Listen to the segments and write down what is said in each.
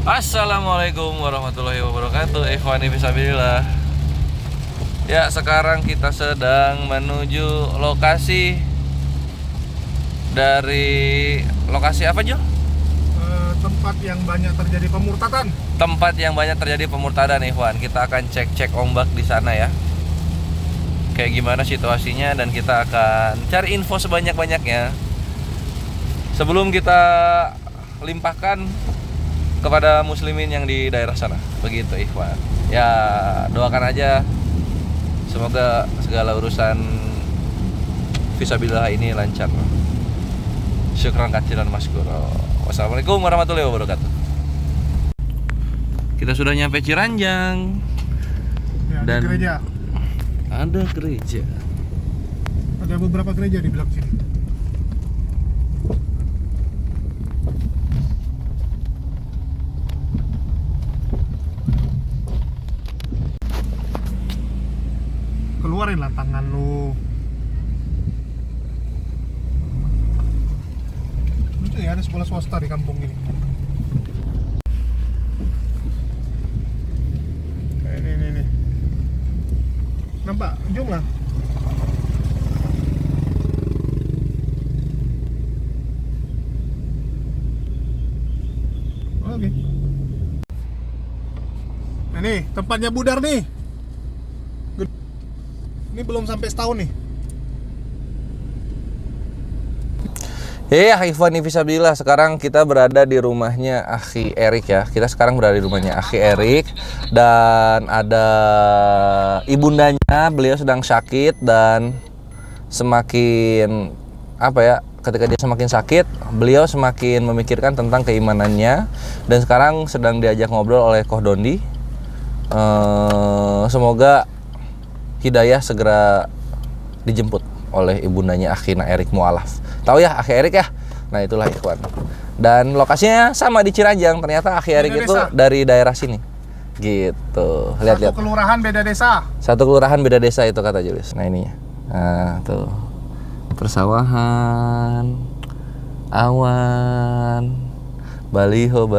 Assalamualaikum warahmatullahi wabarakatuh. Ikhwani fisabilillah. Ya, sekarang kita sedang menuju lokasi dari lokasi apa, Jo? Tempat yang banyak terjadi pemurtadan. Tempat yang banyak terjadi pemurtadan, Ikhwan. Kita akan cek-cek ombak di sana ya. Kayak gimana situasinya, dan kita akan cari info sebanyak-banyaknya sebelum kita limpahkan kepada muslimin yang di daerah sana. Begitu, Ikhwan. Ya, doakan aja semoga segala urusan fisabilillah ini lancar. Syukran katsiran maskuro. Wassalamualaikum warahmatullahi wabarakatuh. Kita sudah nyampe Ciranjang. Ya, Dan gereja. ada gereja. Ada beberapa gereja di belakang sini. Keluarin lah tangan lu. Lucu ya, ada sekolah swasta di kampung ini. Ini. Nampak? Jom lah. Oke. Nah, nih tempatnya Budar nih. Ini belum sampai setahun nih. Ya, Ikhwan fisabilillah, sekarang kita berada di rumahnya Akhi Erik ya. Kita sekarang berada di rumahnya Akhi Erik dan ada ibundanya. Beliau sedang sakit dan semakin ketika dia semakin sakit, beliau semakin memikirkan tentang keimanannya, dan sekarang sedang diajak ngobrol oleh Koh Dondi. Semoga hidayah segera dijemput oleh ibundanya Akhina Erik Mu'alaf. Tahu ya Akhi Erik ya? Nah, itulah Ikhwan. Dan lokasinya sama di Ciranjang. Ternyata Akhi Erik itu dari daerah sini. Gitu. Lihat-lihat. Satu kelurahan beda desa. Satu kelurahan beda desa itu kata Julius. Nah, ininya. Nah, tuh. Persawahan, awan, baliho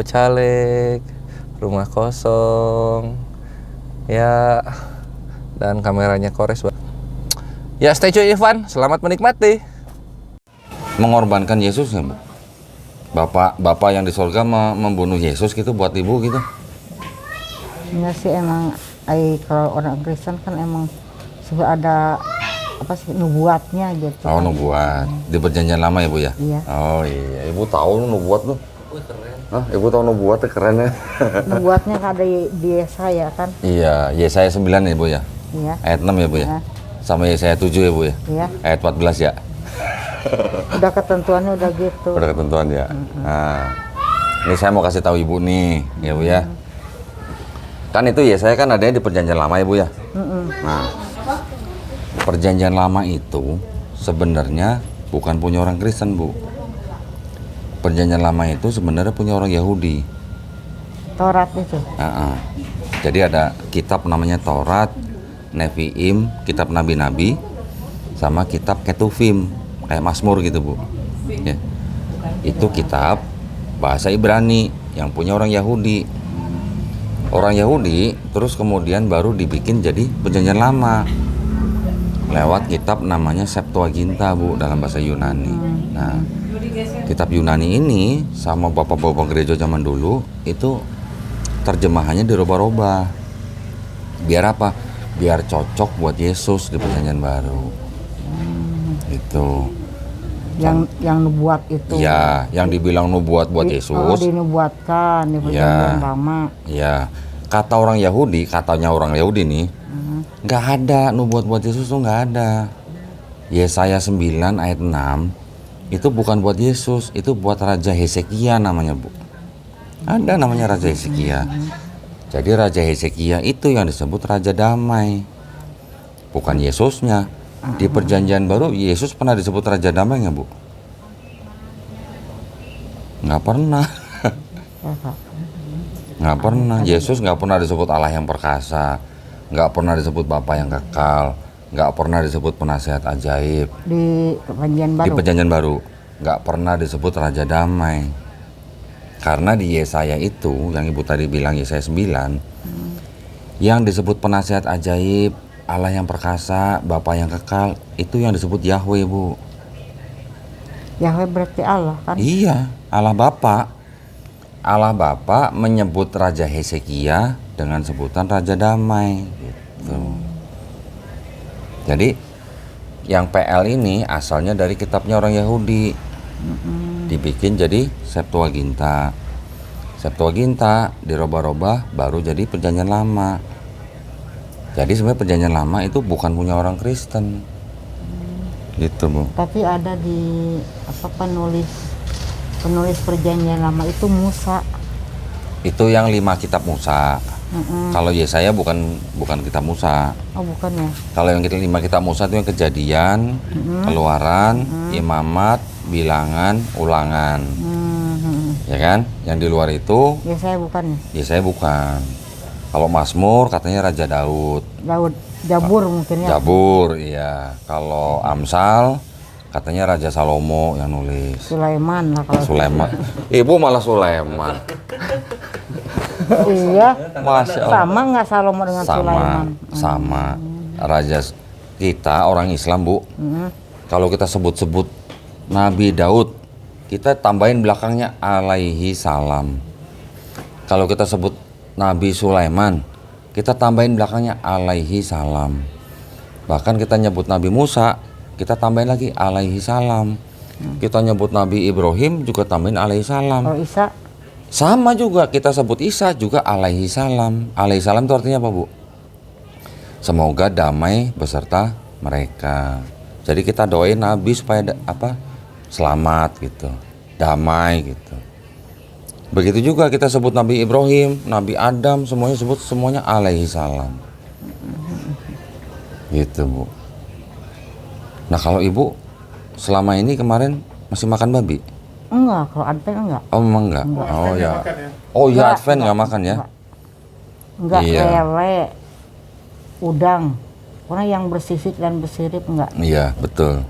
caleg, rumah kosong. Ya, dan kameranya kores, Bang. Ya, stay tune Ivan, selamat menikmati. Mengorbankan Yesus ya, Bu? Bapak yang di surga membunuh Yesus gitu buat ibu gitu? Ya sih, emang kalau orang Kristen kan emang sudah ada apa sih nubuatnya gitu. Oh, nubuat. Di perjanjian lama ya, Bu ya? Iya. Oh iya, ibu tahu nubuat tuh. Keren. Hah, ibu tahu nubuat tuh keren ya? Nubuatnya ada di Yesaya kan? Iya, Yesaya 9 ya, Bu ya? Iya. Ayat 6 ya, Bu ya? Iya. Sama Yesaya 7 ya, Bu ya? Iya. Ayat 14 ya? Udah ketentuannya udah gitu. Udah ketentuan ya? Nah, ini saya mau kasih tahu ibu nih, ya Bu ya. Kan itu Yesaya kan adanya di perjanjian lama ya, Bu ya? Nah, perjanjian lama itu sebenarnya bukan punya orang Kristen, Bu. Perjanjian lama itu sebenarnya punya orang Yahudi. Taurat itu. Jadi ada kitab namanya Taurat, Nevi'im, kitab nabi-nabi, sama kitab Ketuvim, kayak Mazmur gitu, Bu. Ya. Itu kitab bahasa Ibrani yang punya orang Yahudi. Orang Yahudi terus kemudian baru dibikin jadi perjanjian lama lewat kitab namanya Septuaginta, Bu, dalam bahasa Yunani. Nah, kitab Yunani ini sama bapak-bapak gereja zaman dulu itu terjemahannya dirubah-rubah. Biar apa? Biar cocok buat Yesus di perjanjian baru. Itu. Yang nubuat itu. Ya, yang dibilang nubuat buat Yesus. Dinubuatkan di perjanjian lama. Ya. Kata orang Yahudi, katanya orang Yahudi nih, nggak ada nubuat buat Yesus tuh, nggak ada. Yesaya 9 ayat 6 itu bukan buat Yesus, itu buat Raja Hezekia namanya, Bu. Ada namanya Raja Hezekia. Jadi Raja Hezekia itu yang disebut Raja Damai, bukan Yesusnya. Di perjanjian baru Yesus pernah disebut Raja Damai nggak, Bu? Nggak pernah. Nggak pernah. Yesus nggak pernah disebut Allah yang perkasa, nggak pernah disebut Bapa yang kekal, nggak pernah disebut penasihat ajaib. Di perjanjian baru. Di perjanjian baru nggak pernah disebut Raja Damai. Karena di Yesaya itu, yang Ibu tadi bilang Yesaya 9, yang disebut penasihat ajaib, Allah yang perkasa, Bapa yang kekal, itu yang disebut Yahweh, Bu. Yahweh berarti Allah kan? Iya, Allah Bapa. Allah Bapa menyebut Raja Hezekia dengan sebutan Raja Damai gitu. Jadi yang PL ini asalnya dari kitabnya orang Yahudi. Dibikin jadi Septuaginta. Septuaginta dirubah-rubah baru jadi Perjanjian Lama. Jadi sebenarnya Perjanjian Lama itu bukan punya orang Kristen. Gitu, Bu. Tapi ada di penulis Perjanjian Lama itu Musa. Itu yang 5 kitab Musa. Kalau Yesaya bukan kitab Musa. Oh, bukan ya? Kalau yang 5 kitab Musa itu yang Kejadian, Keluaran, Imamat, Bilangan, Ulangan. Ya kan? Yang di luar itu Yesaya bukan ya? Yesaya bukan. Kalau Mazmur katanya Raja Daud. Jabur mungkin ya? Jabur, iya. Kalau Amsal katanya Raja Salomo yang nulis. Sulaiman lah kalau. Sulaiman. Ibu malah Sulaiman. Iya. Masya Allah. Sama nggak Salomo dengan Sulaiman? Sama. Raja kita orang Islam, Bu. Kalau kita sebut-sebut Nabi Daud, kita tambahin belakangnya alaihi salam. Kalau kita sebut Nabi Sulaiman, kita tambahin belakangnya alaihi salam. Bahkan kita nyebut Nabi Musa, kita tambahin lagi alaihi salam. Kita nyebut Nabi Ibrahim juga tambahin alaihi salam. Kalau Isa? Sama juga, kita sebut Isa juga alaihi salam. Alaihi salam itu artinya apa, Bu? Semoga damai beserta mereka. Jadi kita doain Nabi supaya selamat gitu, damai gitu. Begitu juga kita sebut Nabi Ibrahim, Nabi Adam, semuanya alaihi salam. Gitu, Bu. Nah, kalau Ibu selama ini kemarin masih makan babi? Enggak, kalau Advent enggak. Oh, memang enggak? Oh ya. Makan ya. Oh ya, Enggak, Advent nggak makan ya? Enggak Iya. lele, udang. Karena yang bersisik dan bersirip enggak. Iya, betul.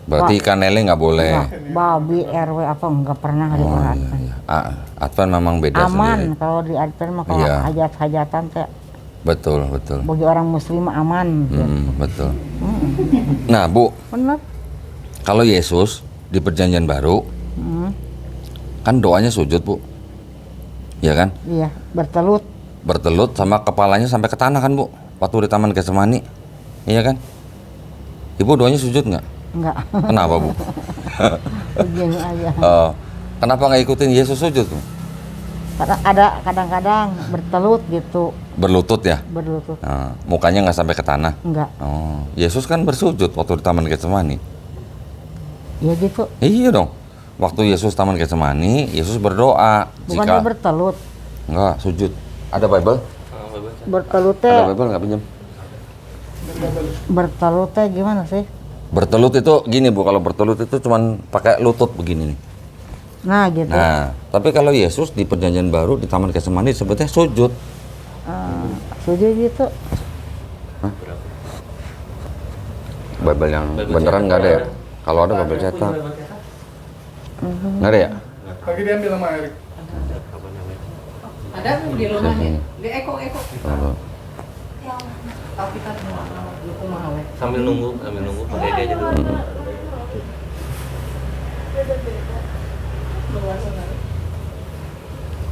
Berarti ikan lele nggak boleh. Enggak. Babi, RW apa enggak pernah di Oh orang iya, Advent. iya. Advent memang beda Aman sendiri. kalau di Advent mah kalau Iya. hajat-hajatan teh Betul, betul. bagi orang muslim mah aman. Betul. Nah, Bu, Bener. kalau Yesus di Perjanjian Baru, kan doanya sujud, Bu. Ya kan? Iya, bertelut. Bertelut sama kepalanya sampai ke tanah kan, Bu? Waktu di Taman Getsemani. Iya kan? Ibu doanya sujud nggak? Enggak. Kenapa, Bu? Begini aja. Kenapa nggak ikutin Yesus sujud, Bu? Karena ada kadang-kadang bertelut gitu, Berlutut ya? berlutut. Nah, mukanya nggak sampai ke tanah. Enggak. Oh, Yesus kan bersujud waktu di Taman Getsemani. Ya gitu. Iya dong. Waktu Yesus Taman Getsemani, Yesus berdoa. Bukannya bertelut. Enggak, sujud. Ada Bible? Bertelut Ada teh, Bible nggak pinjam? bertelut teh gimana sih? Bertelut itu gini, Bu. Kalau bertelut itu cuman pakai lutut begini nih. Nah gitu. Nah, tapi kalau Yesus di Perjanjian Baru di Taman Getsemani sebetulnya sujud. Sujud gitu. Bible yang beneran nggak ada ya? Kalau ada Bible cetak. Nggak ada ya? Lagi diambil sama Erik. Ada di rumahnya. Di Eko. Oh. Tapi kan mahal ya. sambil nunggu pakai dia aja dulu.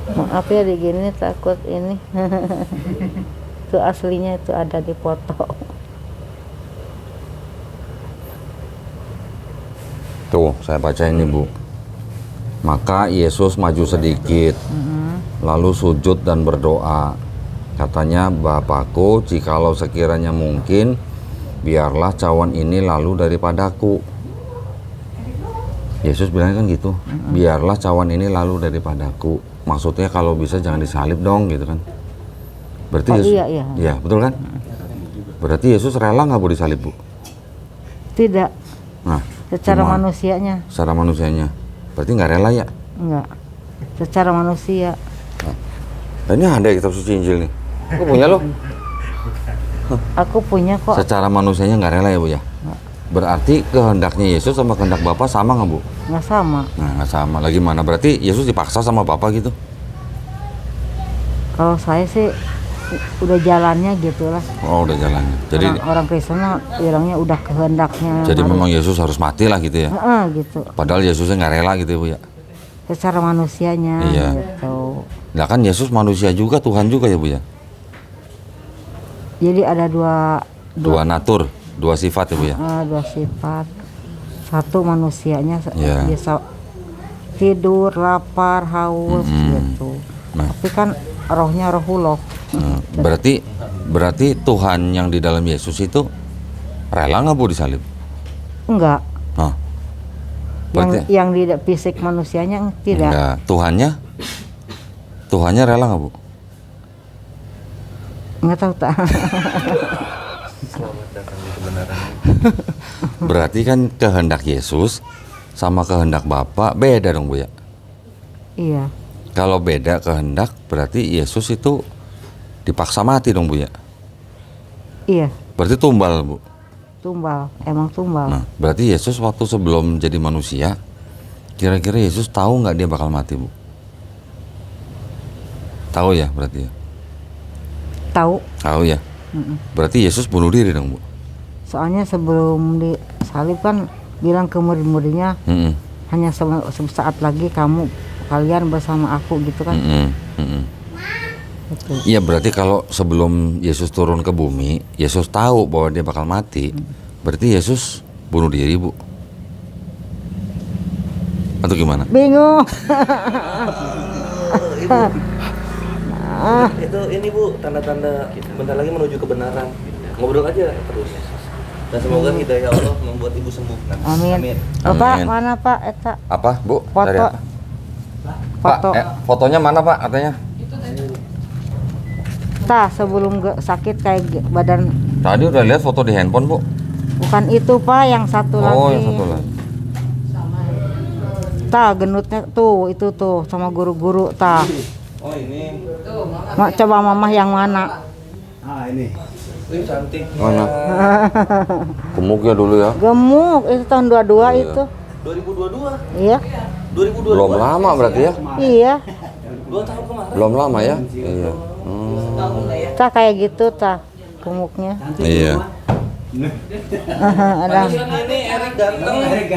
Maaf ya di gini takut ini. Itu aslinya itu ada di foto. Tuh, saya baca ini, Bu. Maka Yesus maju sedikit, lalu sujud dan berdoa. Katanya, Bapakku, jikalau sekiranya mungkin, biarlah cawan ini lalu daripadaku. Yesus bilangnya kan gitu, biarlah cawan ini lalu daripadaku. Maksudnya kalau bisa jangan disalib dong, gitu kan. Berarti Oh, Yesus, iya. iya, betul kan? Berarti Yesus rela nggak, Bu, disalib, Bu? Tidak, Nah, secara gimana? manusianya Secara manusianya. Berarti nggak rela ya? enggak. Secara manusia. Nah, ini ada kitab suci Injil nih. Aku punya loh. Aku punya kok. Secara manusianya nggak rela ya, Bu ya? Berarti kehendaknya Yesus sama kehendak Bapa sama nggak Bu? Nggak sama. Nah nggak sama. Lagi mana? Berarti Yesus dipaksa sama Bapa gitu? Kalau saya sih udah jalannya gitulah. Oh udah jalannya. Jadi Orang Kristen mah bilangnya udah kehendaknya. jadi memang Yesus harus mati lah gitu ya? Heeh, gitu. Padahal Yesusnya nggak rela gitu ya Bu ya? Secara manusianya Iya. gitu. Nah kan Yesus manusia juga, Tuhan juga ya Bu ya? Jadi ada Dua natur, dua sifat ya Bu ya? dua sifat. Satu manusianya Iya. biasa tidur, lapar, haus gitu. Nah. Tapi kan rohnya rohullah. Berarti Tuhan yang di dalam Yesus itu rela nggak Bu disalib? Enggak. Hah? Berarti Yang di fisik manusianya tidak. enggak. Tuhannya rela nggak Bu? Enggak tahu tak. Selamat datang di kebenaran. Berarti kan kehendak Yesus sama kehendak Bapa beda dong Bu ya? Iya. Kalau beda kehendak berarti Yesus itu dipaksa mati dong Bu ya? Iya, Berarti tumbal Bu? tumbal. Emang tumbal. Nah berarti Yesus waktu sebelum jadi manusia, kira-kira Yesus tahu nggak dia bakal mati Bu? Tahu ya berarti ya? Tahu. Tahu ya? Berarti Yesus bunuh diri dong Bu? Soalnya sebelum disalib kan bilang ke murid-muridnya Mm-mm. hanya sesaat lagi kalian bersama aku gitu kan. Mm-mm. Mm-mm. Gitu. Iya berarti kalau sebelum Yesus turun ke bumi, Yesus tahu bahwa dia bakal mati. Berarti Yesus bunuh diri Bu? Atau gimana? Bingung. Itu ini Bu, tanda-tanda bentar lagi menuju kebenaran. Ngobrol aja terus. Dan semoga hidayah Allah membuat ibu sembuh. Nah, Amin. Bapak Amin. mana Pak? Eta Apa Bu? foto. Dari apa? Foto. Pak, fotonya mana Pak katanya? Tah sebelum sakit kayak badan. Tadi udah lihat foto di handphone Bu. Bukan itu Pak, yang satu lagi. Oh yang satu lagi. Tah genutnya tuh itu tuh sama guru-guru tah. oh ini. Coba mamah yang mana? Wih, cantik. Mana? Gemuk ya dulu ya? Gemuk, itu tahun 22 Iya. itu. 2022. Iya. 2022. Belum lama berarti ya? Iya. 2 tahun kemarin. Belum lama ya? Iya. Tah kayak gitu tah gemuknya. Iya. Ada. Ini Erik ganteng. Erik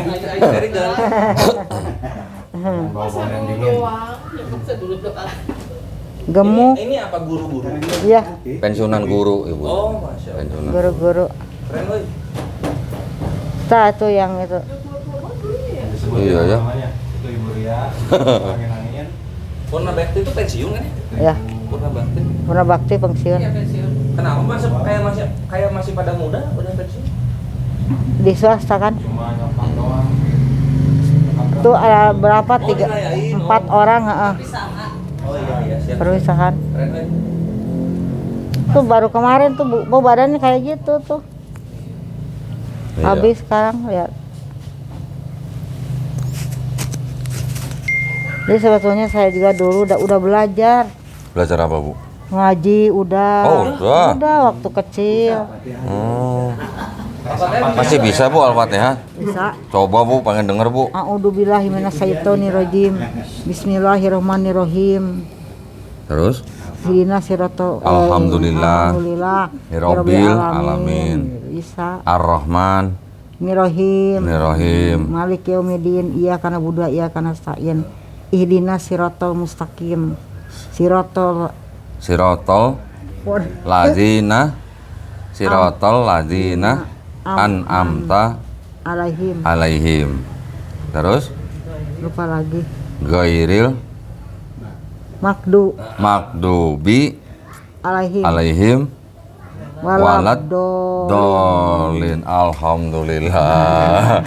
ganteng. Gemuk. Ini apa guru-guru? Iya, Pensiunan guru Ibu. Oh, Masya Allah. Pensiunan. guru-guru. Keren woy. Tah itu yang itu. Iya ya. Itu Ibu Ria, angin-angin. Purna Bakti itu pensiun kan ya? Ya, Purna Bakti. Purna Bakti pensiun. Kenapa kayak masih pada muda udah pensiun? Di swasta kan. Cuma nyopang doang. Tuh ada berapa? Tiga, dirayain. 4 orang, Oh iya siap. perpisahan. Keren woy. Tuh baru kemarin tuh bu badannya kayak gitu tuh. Iya. Habis sekarang lihat. Jadi sebetulnya saya juga dulu udah belajar Belajar apa Bu? ngaji udah. Oh, udah. Udah waktu kecil Oh. Masih bisa Bu Al-Fatihah? bisa. Coba Bu, pengen denger Bu. A'udzubillahi minasyaitonirrajim. Bismillahirrahmanirrahim. Terus? Hidina siratal Alhamdulillah. Alhamdulillah. Rabbil alamin. Bisa. Ar-Rahman, Mirrohim. Ar-Rahim. Malik yaumiddin. Iyyaka na'budu wa iyyaka nasta'in. Ihdina siratal mustaqim. Siratal Ladzina an'amta alaihim. alaihim. Terus? Lupa lagi. Ghairil makdubi Alaihim. alaihim walad Waladdo. dolin. Alhamdulillah.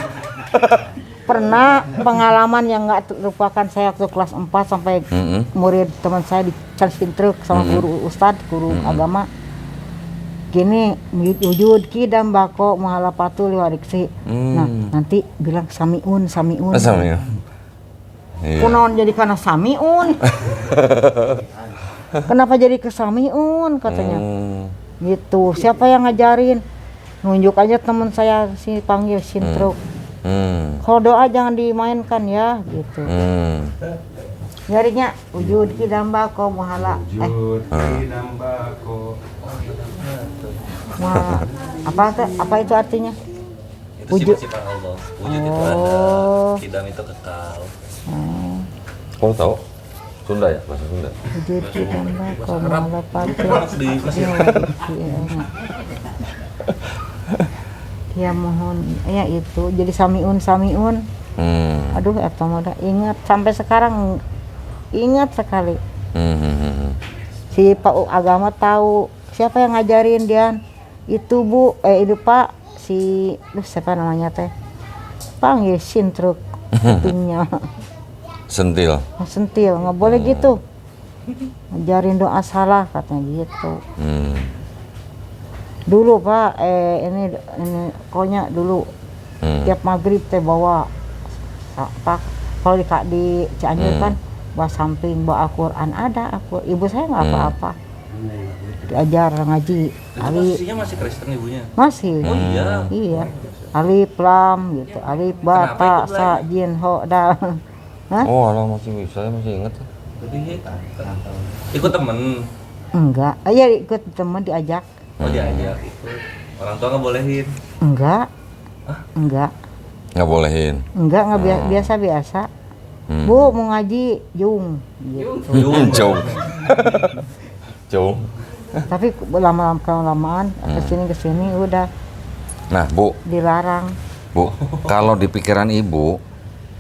Pernah pengalaman yang nggak terlupakan saya waktu kelas 4 sampai murid teman saya di Charles Truk sama guru ustadz, guru agama. Gini, wujud kidam bako mahalapatul wariksi. Nah, nanti bilang samiun. Asam ya. Iya. Kunaon jadi karena samiun? Kenapa jadi ke samiun katanya? Gitu. Siapa yang ngajarin? nunjuk aja teman saya si panggil sintruk. Kalau doa jangan dimainkan ya gitu. Nyarinya wujud kidamba ko muhala. Muhala. Apa itu artinya? Itu Wujud. sifat Allah. Wujud itu ada, kidam itu kekal. Kamu tahu? Sunda ya, bahasa Sunda. Wujud kidamba ko muhala pati. Di Mesir. Ya mohon ya itu jadi samiun. Aduh eta mah dah ingat sampai sekarang ingat sekali. Si Pak Agama tahu siapa yang ngajarin Dian itu Bu itu Pak si siapa namanya teh panggil sintruk kupingnya Sentil. sentil nggak boleh gitu ngajarin doa salah katanya gitu. Dulu Pak ini pokoknya dulu tiap maghrib teh bawa apa kalau di Cianjur kan bawa samping bawa Al-Quran ada ibu saya nggak apa-apa diajar ngaji Itu alif posisinya masih Kristen ibunya. masih Oh iya. iya alif lam gitu alif ba Kenapa ta ikut sa lagi? jin ho dal. Hah? Oh, alah masih bisa, saya masih ingat. Jadi ikut temen. Enggak iya ikut teman diajak Oh diajak ikut. Orang tua nggak bolehin. enggak enggak Nggak bolehin. enggak biasa Bu mau ngaji jung gitu. Jauh. Tapi lama-lamaan kesini udah Nah, Bu, dilarang. kalau di pikiran Ibu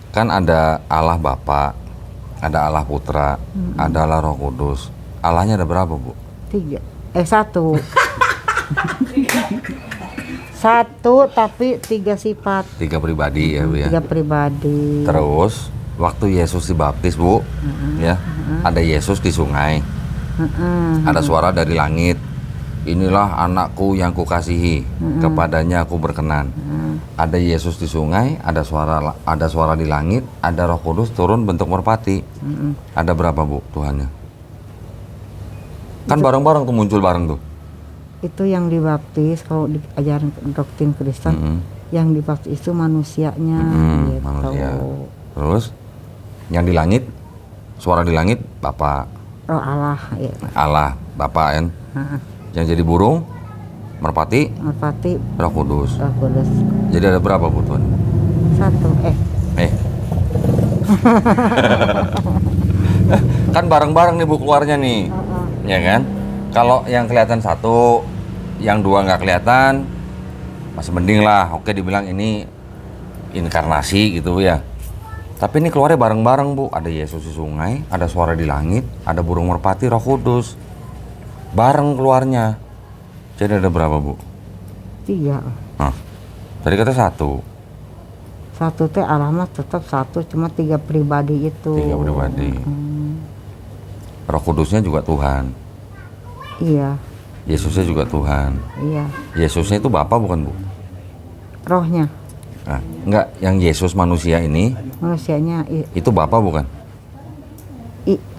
kan ada Allah Bapa, ada Allah Putra, ada Allah Roh Kudus. Allahnya ada berapa, Bu? 1 1 tapi 3 sifat 3 pribadi ya, Bu ya. 3 pribadi. Terus waktu Yesus dibaptis, Bu, ya, ada Yesus di sungai. Ada suara dari langit. Inilah anakku yang kukasihi, kepadanya aku berkenan. Ada Yesus di sungai, ada suara di langit, ada Roh Kudus turun bentuk merpati. Ada berapa, Bu, Tuhannya? Kan bareng-bareng tuh muncul bareng tuh. Itu yang dibaptis kalau di ajaran doktrin Kristen, yang dibaptis itu manusianya gitu. Manusia. Terus yang di langit, suara di langit Bapa. Roh Allah ya. Allah, Bapa kan. Yang jadi burung, merpati, Merpati Roh Kudus. Roh Kudus. Jadi ada berapa, Bu, Tuhan? 1 Kan bareng-bareng nih, Bu, keluarnya nih. Ya kan? Kalau yang kelihatan 1, yang 2 nggak kelihatan, masih mending lah. Oke, dibilang ini inkarnasi gitu ya. Tapi ini keluarnya bareng-bareng, Bu. Ada Yesus di sungai, ada suara di langit, ada burung merpati, Roh Kudus. Bareng keluarnya. Jadi ada berapa, Bu? 3 Nah, tadi kata 1. 1 teh alamat tetap 1 cuma 3 pribadi itu. 3 pribadi. Roh Kudusnya juga Tuhan. Iya, Yesusnya juga Tuhan. iya. Yesusnya itu Bapa bukan, Bu? Rohnya, Nah, enggak, yang Yesus manusia ini manusianya itu Bapa bukan?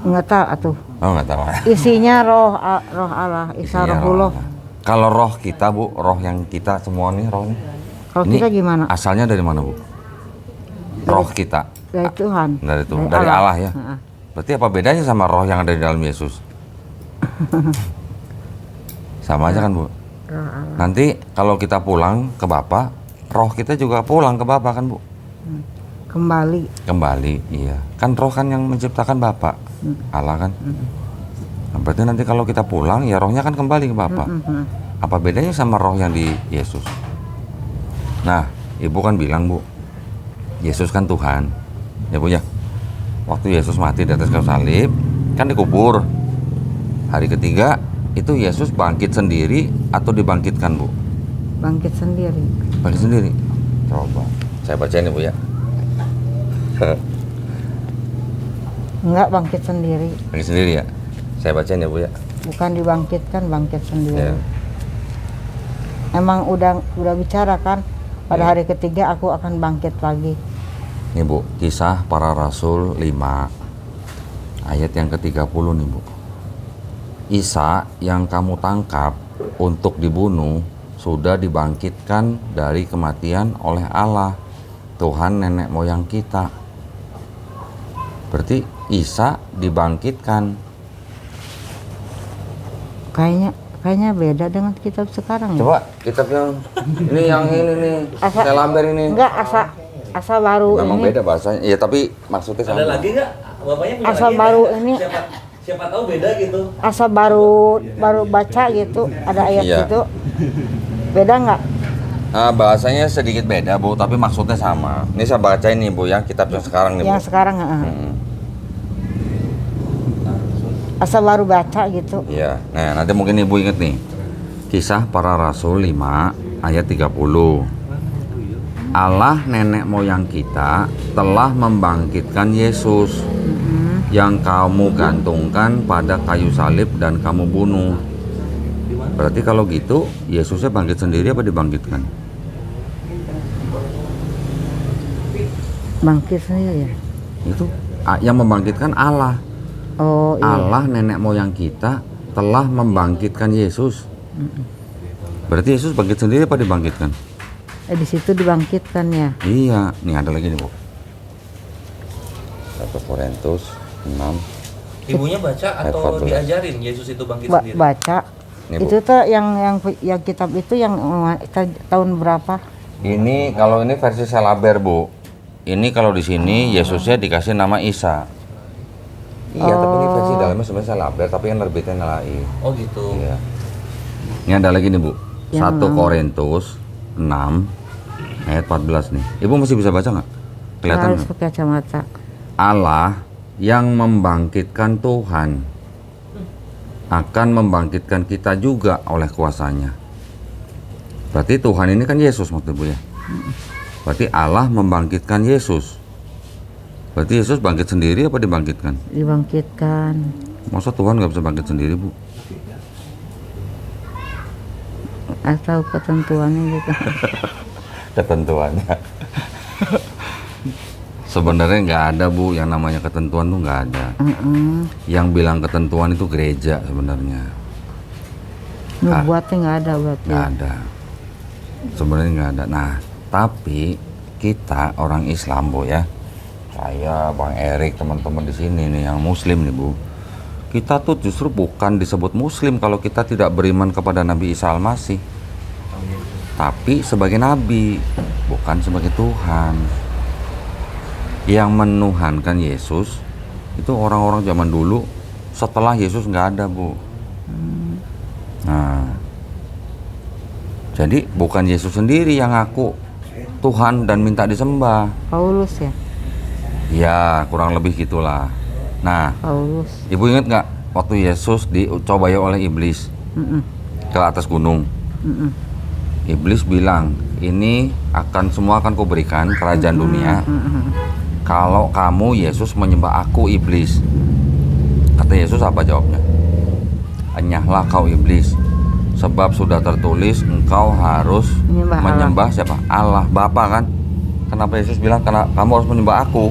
nggak tahu atuh. Oh, nggak tahu. Isinya roh Allah, Isa Isinya Rohullah. roh. Kalau roh kita, Bu, roh yang kita semua nih rohnya. Kalau kita gimana? Asalnya dari mana, Bu? Roh kita. Dari Tuhan. Dari Allah ya. Heeh. Berarti apa bedanya sama roh yang ada di dalam Yesus? Sama aja kan, Bu? Roh Allah. Nanti kalau kita pulang ke Bapa, roh kita juga pulang ke Bapa kan, Bu? Kembali. Kembali, iya. Kan roh kan yang menciptakan Bapa, Allah kan. Nah, berarti nanti kalau kita pulang, ya rohnya kan kembali ke Bapa. Apa bedanya sama roh yang di Yesus? Nah, Ibu kan bilang, Bu, Yesus kan Tuhan, ya Bu ya. Waktu Yesus mati di atas kayu salib, kan dikubur. Hari ketiga, itu Yesus bangkit sendiri atau dibangkitkan, Bu? Bangkit sendiri. Bangkit sendiri. Coba, saya bacain ya, Bu ya. Enggak bangkit sendiri. Bangkit sendiri ya. Saya bacain ya, Bu ya. Bukan dibangkitkan, bangkit sendiri. Ya. Emang udah bicara kan, pada hari ketiga aku akan bangkit lagi. Nih, Bu, Kisah Para Rasul 5 ayat yang ke-30 nih, Bu. Isa yang kamu tangkap untuk dibunuh sudah dibangkitkan dari kematian oleh Allah, Tuhan nenek moyang kita. Berarti Isa dibangkitkan. Kayaknya beda dengan kitab sekarang. Coba kitab yang ini nih, Selaber ini. Enggak, asa baru Memang ini. beda bahasanya. Iya, tapi maksudnya sama. Ada lagi nggak? Bapaknya punya Asal lagi baru nggak? ini. Siapa tahu beda gitu. Asa baru baca gitu, ada ayat Iya. gitu. Beda nggak? Bahasanya sedikit beda, Bu, tapi maksudnya sama. Ini saya baca ini, Bu, ya, kitab yang sekarang nih, Bu. Yang sekarang asa baru baca gitu. Iya. Nah, nanti mungkin Ibu inget nih. Kisah Para Rasul 5 ayat 30. Allah nenek moyang kita telah membangkitkan Yesus yang kamu gantungkan pada kayu salib dan kamu bunuh. Berarti kalau gitu Yesusnya bangkit sendiri apa dibangkitkan? Bangkit sendiri ya. Itu yang membangkitkan Allah. Oh iya. Allah nenek moyang kita telah membangkitkan Yesus. Berarti Yesus bangkit sendiri apa dibangkitkan? Di situ dibangkitkan ya. Iya, nih ada lagi nih, Bu. 1 Korintus 6. Ibunya baca atau Ayat 14. diajarin Yesus itu bangkit sendiri? Baca. Nih, Bu. Itu tuh yang kitab itu yang tahun berapa? Ini kalau ini versi Selaber, Bu. Ini kalau di sini Yesusnya dikasih nama Isa. Iya, tapi ini versi dalamnya sebenarnya Selaber, tapi yang nerbitnya lain. Oh gitu. Iya. Ini ada lagi nih, Bu. Yang 1 Korintus 6 ayat 14 nih. Ibu masih bisa baca nggak? Kelihatan Harus nggak? pakai kacamata. Allah yang membangkitkan Tuhan akan membangkitkan kita juga oleh kuasanya. Berarti Tuhan ini kan Yesus maksudnya, Bu, ya. Berarti Allah membangkitkan Yesus. Berarti Yesus bangkit sendiri apa dibangkitkan? Dibangkitkan. Masa Tuhan nggak bisa bangkit sendiri, Bu? Atau ketentuannya gitu. Ketentuannya. Sebenarnya nggak ada, Bu, yang namanya ketentuan tuh nggak ada. Yang bilang ketentuan itu gereja sebenarnya. Nubuatnya nggak ada berarti. Nggak ada. Sebenarnya nggak ada. Nah, tapi kita orang Islam, Bu, ya. Saya, Bang Erik, teman-teman di sini nih yang Muslim nih, Bu. Kita tuh justru bukan disebut Muslim kalau kita tidak beriman kepada Nabi Isa Al-Masih. Tapi sebagai Nabi, bukan sebagai Tuhan. Yang menuhankan Yesus itu orang-orang zaman dulu setelah Yesus nggak ada, Bu. Nah, jadi bukan Yesus sendiri yang ngaku Tuhan dan minta disembah. Paulus ya. Ya, kurang lebih gitulah. Nah, Paulus. Ibu ingat nggak waktu Yesus dicobai oleh iblis ke atas gunung? Iblis bilang, ini semua akan kuberikan kerajaan dunia kalau kamu Yesus menyembah aku, iblis. Kata Yesus apa jawabnya? Enyahlah kau iblis, sebab sudah tertulis engkau harus Menyembah siapa? Allah Bapa, kan? Kenapa Yesus bilang karena kamu harus menyembah aku?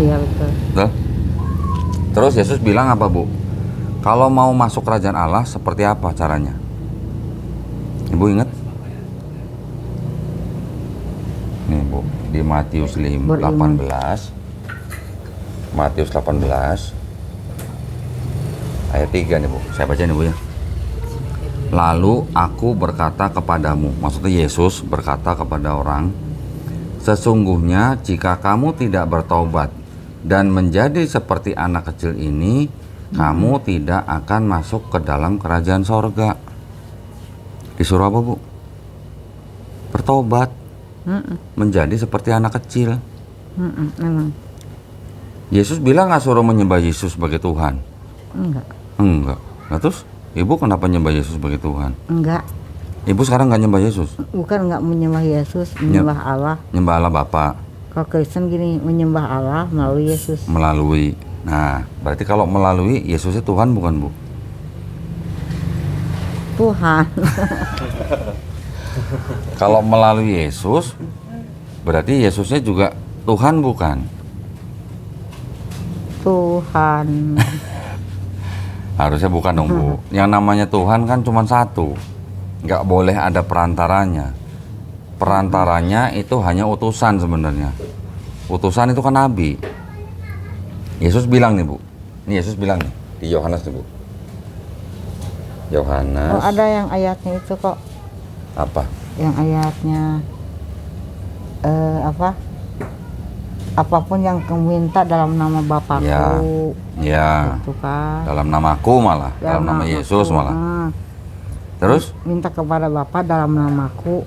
Iya betul. Tuh. Terus Yesus bilang apa, Bu? Kalau mau masuk kerajaan Allah seperti apa caranya? Ibu ingat? Nih, Bu, di Matius 18. Matius 18 ayat 3 nih, Bu. Saya baca nih, Bu, ya. Lalu aku berkata kepadamu, maksudnya Yesus berkata kepada orang, sesungguhnya jika kamu tidak bertobat dan menjadi seperti anak kecil ini, kamu tidak akan masuk ke dalam kerajaan sorga. Disuruh apa, Bu? Bertobat. Menjadi seperti anak kecil. Memang. Yesus bilang nggak suruh menyembah Yesus sebagai Tuhan? Enggak. Nah, terus Ibu kenapa nyembah Yesus sebagai Tuhan? Enggak. Ibu sekarang nggak nyembah Yesus? Bukan nggak menyembah Yesus, menyembah Allah. Nyembah Allah Bapa. Kalau Kristen gini, menyembah Allah melalui Yesus. Melalui. Nah, berarti kalau melalui Yesusnya Tuhan bukan, Bu? Tuhan. Kalau melalui Yesus, berarti Yesusnya juga Tuhan bukan? Tuhan. Harusnya bukan dong, Bu. Yang namanya Tuhan kan cuma satu. nggak boleh ada perantaranya. Perantaranya itu hanya utusan sebenarnya. Utusan itu kan nabi. Yesus bilang nih Bu, ini Yesus bilang nih di Yohanes nih Bu. Yohanes. Oh, ada yang ayatnya itu kok. Apa? Yang ayatnya apa? Apapun yang kamu minta dalam nama Bapakku. Ya. Gitu kan. Dalam namaku malah, dalam nama Yesus malah. Terus? Minta kepada Bapa dalam namaku.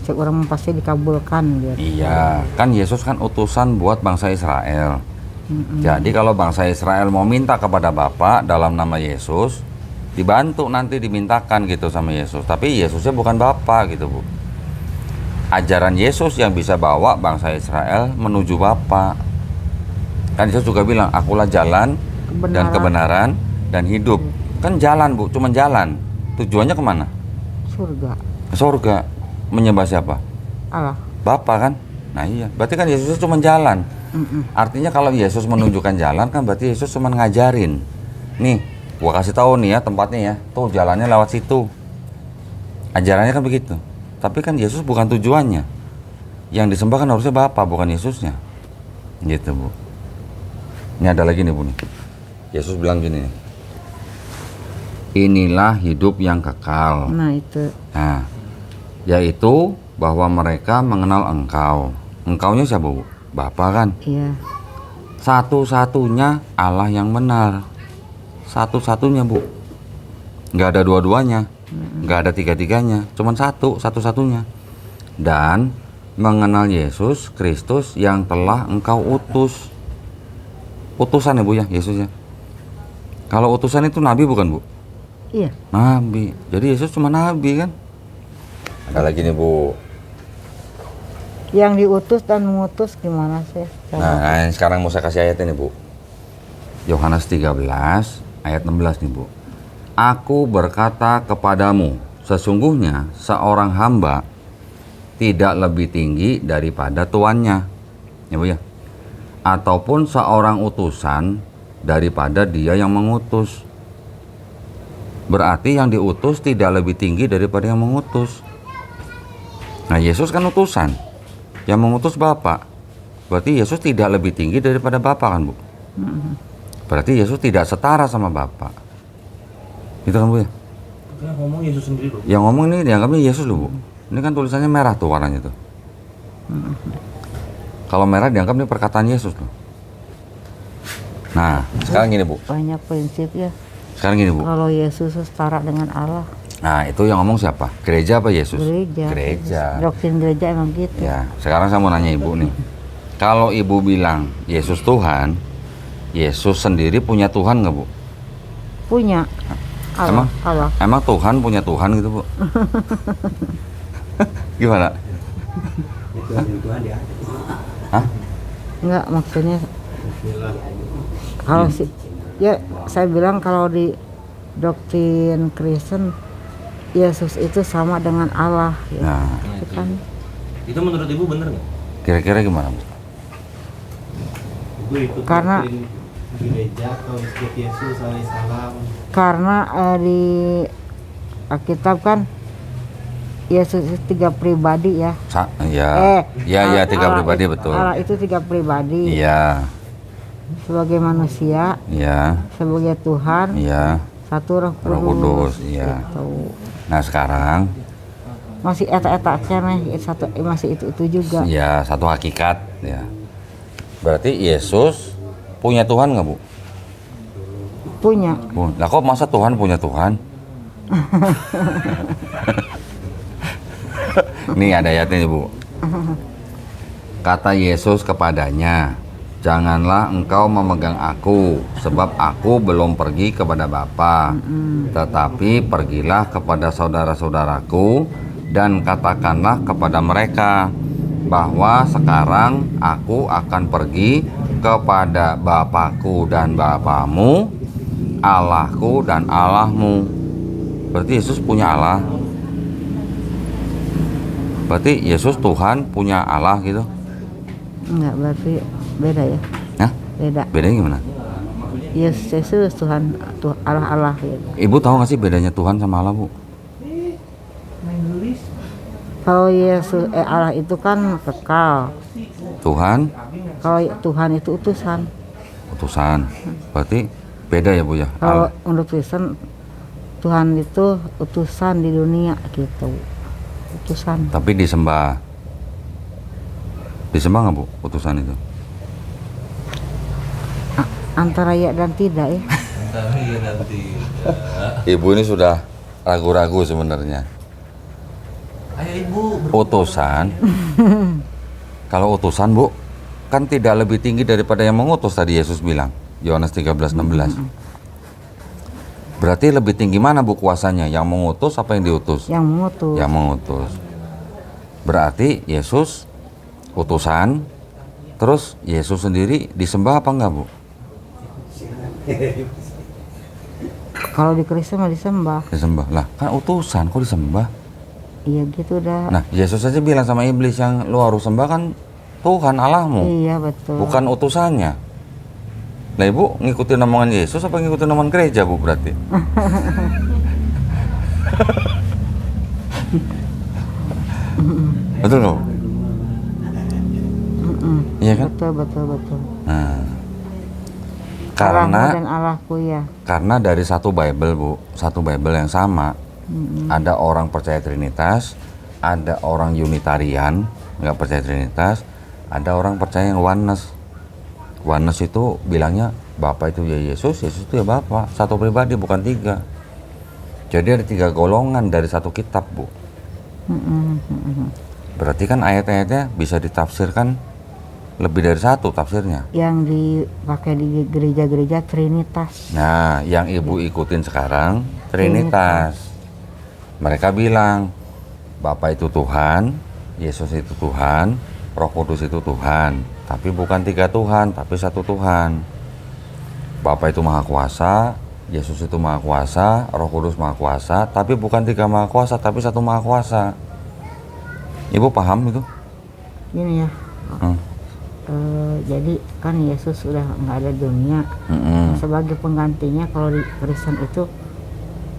Seorang pasti dikabulkan gitu. Iya, kan Yesus kan utusan buat bangsa Israel. Jadi kalau bangsa Israel mau minta kepada Bapa dalam nama Yesus, dibantu nanti dimintakan gitu sama Yesus. Tapi Yesusnya bukan Bapa gitu Bu. Ajaran Yesus yang bisa bawa bangsa Israel menuju Bapa. Kan Yesus juga bilang, akulah jalan dan kebenaran dan hidup. Kan jalan Bu, cuma jalan. Tujuannya kemana? Surga. Ke surga. Menyembah siapa? Allah. Bapa kan? Nah iya, berarti kan Yesusnya cuma jalan. Artinya kalau Yesus menunjukkan jalan kan berarti Yesus cuma ngajarin. Nih, gua kasih tahu nih ya tempatnya ya. Tuh jalannya lewat situ. Ajarannya kan begitu. Tapi kan Yesus bukan tujuannya. Yang disembah kan harusnya Bapa, bukan Yesusnya. Gitu Bu. Ini ada lagi nih Bu nih. Yesus bilang gini nih. Inilah hidup yang kekal. Nah itu. Nah, yaitu bahwa mereka mengenal Engkau. Engkaunya siapa Bu? Bapa kan? Iya. Satu-satunya Allah yang benar. Satu-satunya Bu. Nggak ada dua-duanya. Nggak ada tiga-tiganya. Cuman satu-satunya. Dan mengenal Yesus Kristus yang telah Engkau utus. Utusan ya Bu ya, Yesus ya. Kalau utusan itu nabi bukan Bu? Iya. Nabi. Jadi Yesus cuma nabi kan? Ada lagi nih Bu. Yang diutus dan mengutus gimana sih? Nah, sekarang mau saya kasih ayat ini Bu. Yohanes 13 ayat 16 nih Bu. Aku berkata kepadamu, sesungguhnya seorang hamba tidak lebih tinggi daripada tuannya. Ya Bu ya. Ataupun seorang utusan daripada dia yang mengutus. Berarti yang diutus tidak lebih tinggi daripada yang mengutus. Nah, Yesus kan utusan. Yang mengutus Bapa. Berarti Yesus tidak lebih tinggi daripada Bapa kan Bu? Berarti Yesus tidak setara sama Bapa. Itu kan Bu ya? Kan ngomong Yesus sendiri loh. Yang ngomong ini dianggapnya Yesus loh Bu. Ini kan tulisannya merah tuh warnanya tuh. Kalau merah dianggap ini perkataan Yesus loh. Nah, sekarang gini Bu. Banyak prinsip ya. Sekarang gini Bu. Kalau Yesus setara dengan Allah. Nah, itu yang ngomong siapa? Gereja apa Yesus? Gereja. Gereja. Doktrin gereja emang gitu. Ya, sekarang saya mau nanya Ibu nih. Kalau Ibu bilang Yesus Tuhan, Yesus sendiri punya Tuhan nggak Bu? Punya. Allah. Allah. Emang Tuhan punya Tuhan gitu Bu? Gimana? Hah? Enggak, maksudnya kalau sih ya saya bilang kalau di doktrin Kristen Yesus itu sama dengan Allah ya. Nah, Itu kan Itu menurut Ibu bener nggak? kira-kira gimana Bu? Ibu ikut Karena- doktrin gereja atau Masjid Yesus alaihissalam. karena di Alkitab kan Yesus itu tiga pribadi ya. Ya, tiga Allah pribadi itu- betul. Allah itu tiga pribadi. Iya, Sebagai manusia, iya, sebagai Tuhan, iya. satu Roh Roh Kudus, iya. Gitu. Nah sekarang, Masih eta-eta nih, satu masih itu juga. ya satu hakikat ya. Berarti Yesus punya Tuhan nggak Bu? Punya. Lah kok masa Tuhan punya Tuhan? Nih ada ayatnya nih Bu. Kata Yesus kepadanya, janganlah engkau memegang aku, sebab aku belum pergi kepada Bapa. Tetapi pergilah kepada saudara-saudaraku dan katakanlah kepada mereka bahwa sekarang aku akan pergi kepada Bapakku dan Bapamu, Allahku dan Allahmu. Berarti Yesus punya Allah. Berarti Yesus Tuhan punya Allah gitu. Enggak, berarti beda ya. Hah? Beda. Bedanya gimana? Yesus Tuhan, Allah gitu. Ibu tahu nggak sih bedanya Tuhan sama Allah Bu? Kalau Yesus Allah itu kan kekal. Tuhan Kalau Tuhan itu utusan. utusan. Berarti beda ya Bu ya? Kalau Allah. menurut Kristen Tuhan itu utusan di dunia gitu. Utusan. Tapi disembah. Disembah nggak Bu utusan itu? Antara ya dan tidak ya. Ibu ini sudah ragu-ragu sebenarnya. Ayo ibu. Utusan. Kalau utusan Bu, kan tidak lebih tinggi daripada yang mengutus tadi Yesus bilang. Yohanes 13:16. Berarti lebih tinggi mana Bu kuasanya? Yang mengutus apa yang diutus? Yang mengutus. Yang mengutus. Berarti Yesus utusan, terus Yesus sendiri disembah apa enggak Bu? Kalau di Kristen mah disembah. Disembah. Lah, kan utusan kok disembah? Iya gitu dah. Nah, Yesus aja bilang sama iblis yang lu harus sembah kan Tuhan Allahmu, Iya betul. bukan utusannya. Nah, Ibu ngikutin omongan Yesus apa ngikutin omongan gereja Bu berarti? Betul nggak Bu? Iya kan? Betul betul betul. Nah, Allahmu karena dan Allahku ya. karena dari satu Bible Bu, satu Bible yang sama, ada orang percaya Trinitas, ada orang Unitarian nggak percaya Trinitas, ada orang percaya yang Oneness. Oneness itu bilangnya Bapa itu ya Yesus, Yesus itu ya Bapa, satu pribadi bukan tiga. Jadi ada tiga golongan dari satu kitab Bu. Berarti kan ayat-ayatnya bisa ditafsirkan lebih dari satu tafsirnya. Yang dipakai di gereja-gereja Trinitas. Nah, yang Ibu ikutin sekarang Trinitas. Mereka bilang Bapa itu Tuhan, Yesus itu Tuhan, Roh Kudus itu Tuhan. Tapi bukan tiga Tuhan, tapi satu Tuhan. Bapa itu Maha Kuasa, Yesus itu Maha Kuasa, Roh Kudus Maha Kuasa, tapi bukan tiga Maha Kuasa, tapi satu Maha Kuasa. Ibu paham itu? Gini ya. Hmm. Jadi kan Yesus sudah nggak ada dunia. Sebagai penggantinya kalau di Kristen itu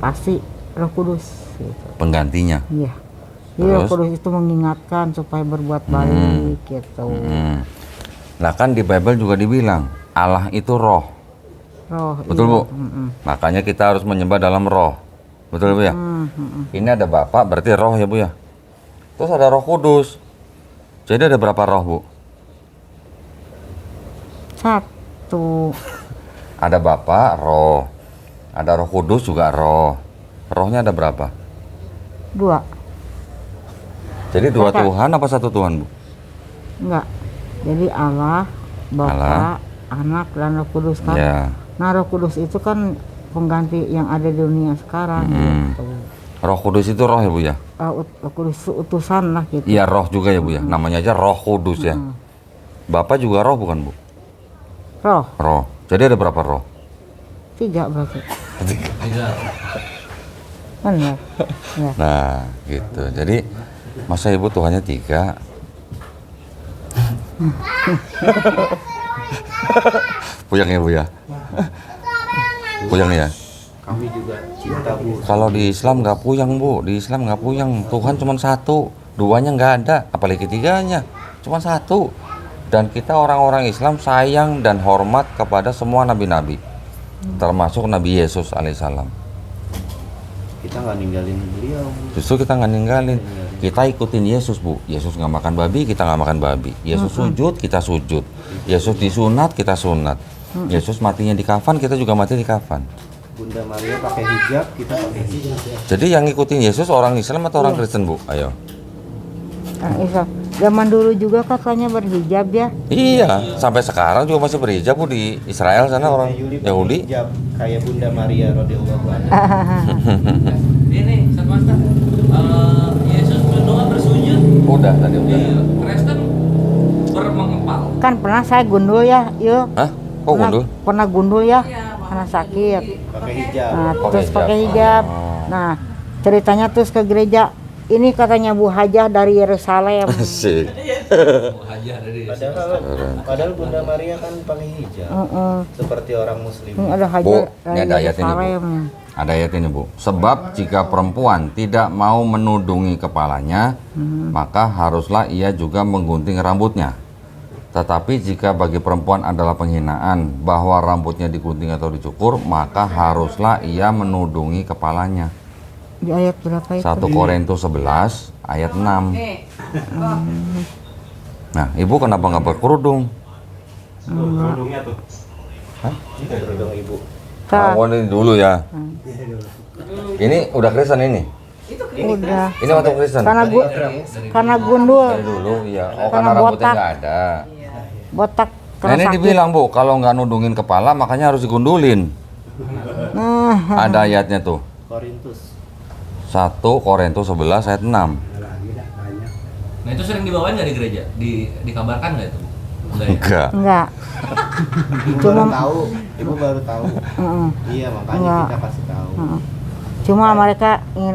pasti Roh Kudus gitu. Penggantinya. Iya. Jadi Roh Terus? Kudus itu mengingatkan supaya berbuat baik gitu. Nah kan di Bible juga dibilang Allah itu roh. Roh. Betul iya. Bu? Makanya kita harus menyembah dalam roh. Betul Bu ya? Ini ada Bapa berarti roh ya Bu ya? Terus ada Roh Kudus. Jadi ada berapa roh Bu? Satu. Ada Bapa, roh. Ada Roh Kudus juga roh. Rohnya ada berapa? Dua. Jadi dua Kakak. Tuhan apa satu Tuhan Bu? Enggak. Jadi Allah, Bapa, Allah. Anak dan Roh Kudus kan. Ya. Nah Roh Kudus itu kan pengganti yang ada di dunia sekarang gitu. Roh Kudus itu roh ya Bu ya? Roh Kudus itu utusan lah gitu. Iya roh juga ya Bu ya? Namanya aja Roh Kudus ya. Bapak juga roh bukan Bu? Roh. Roh. Jadi ada berapa roh? 3 berarti. Benar. Ya. Nah gitu. Jadi masa Ibu Tuhannya 3? Puyeng ya Bu ya? Puyeng ya? Kami juga cinta Bu. Kalau di Islam nggak puyeng Bu, di Islam nggak puyeng. Tuhan cuma satu, duanya nggak ada, apalagi tiganya, cuma satu. Dan kita orang-orang Islam sayang dan hormat kepada semua nabi-nabi, termasuk Nabi Yesus alaihissalam. Kita nggak ninggalin beliau. Justru kita nggak ninggalin, kita ikutin Yesus Bu. Yesus nggak makan babi, kita nggak makan babi. Yesus sujud, kita sujud. Yesus disunat, kita sunat. Yesus matinya di kafan, kita juga mati di kafan. Bunda Maria pakai hijab, kita pakai hijab. Jadi yang ngikutin Yesus orang Islam atau orang Kristen Bu? Ayo. Islam. Zaman dulu juga katanya berhijab ya. Iya, sampai sekarang juga masih berhijab Bu di Israel sana orang Yuli pakai Yahudi. hijab kayak Bunda Maria radhiyallahu anha. Ini sama Yesus berdoa bersujud. Udah tadi udah. Kristen bermengepal. Kan pernah saya gundul ya, yuk. Hah? Kok gundul? Pernah gundul ya, karena sakit. Pakai hijab. Nah, Pakai terus hijab. pakai hijab. Oh. Nah, ceritanya terus ke gereja. Ini katanya Bu Hajah dari Yerusalem. Asik. Padahal Bunda Maria kan pakai hijab. Heeh. Seperti orang muslim. Ini ada Bu, Hajah ini dari ada ayat ini, Bu. Yerusalem. Ada ayat ini Bu. Sebab jika perempuan tidak mau menudungi kepalanya, maka haruslah ia juga menggunting rambutnya. Tetapi jika bagi perempuan adalah penghinaan bahwa rambutnya digunting atau dicukur, maka haruslah ia menudungi kepalanya. Di ayat berapa itu? 1 Korintus 11 ayat 6. Nah, Ibu kenapa nggak berkerudung? Kerudungnya tuh. Kerudung ibu. Kak, Oh, ini dulu ya. Ini udah Kristen ini. udah. Ini waktu Kristen. Karena gundul, Dari dulu ya. Oh, Karena karena rambutnya botak. nggak ada. botak, Nah, karena ini sakit. dibilang Bu, kalau nggak nudungin kepala makanya harus digundulin. Nah, Ada ayatnya tuh. Korintus. 1 Korintus 11 ayat 6. Nah itu sering dibawain nggak di gereja? Dikabarkan nggak itu? Enggak ya? Enggak. enggak. Ibu Cuma- baru tahu. Ibu baru tahu. Mm-mm. Iya, makanya Enggak. kita kasih tahu. Mm-mm. Cuma mereka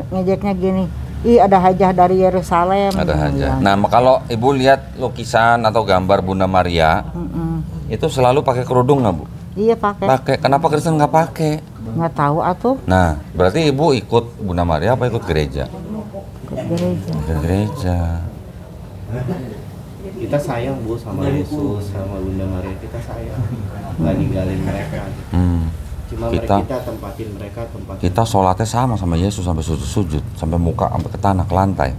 ngejeknya gini, ih ada hajah dari Yerusalem. Ada Dia aja. bilang. Nah, kalau Ibu lihat lukisan atau gambar Bunda Maria, Mm-mm. itu selalu pakai kerudung nggak Bu? Iya pakai, Pakai. Kenapa Kristen nggak pakai? nggak tahu atuh Nah, berarti Ibu ikut Bunda Maria apa ikut gereja? ke gereja. Ke gereja. Kita sayang Bu sama Yesus, sama Bunda Maria, kita sayang. Nggak ninggalin mereka. Hmm. Cuma Kita- kita tempatin mereka, tempatin. Kita sholatnya sama Yesus sampai sujud-sujud, sampai muka sampai ke tanah, ke lantai.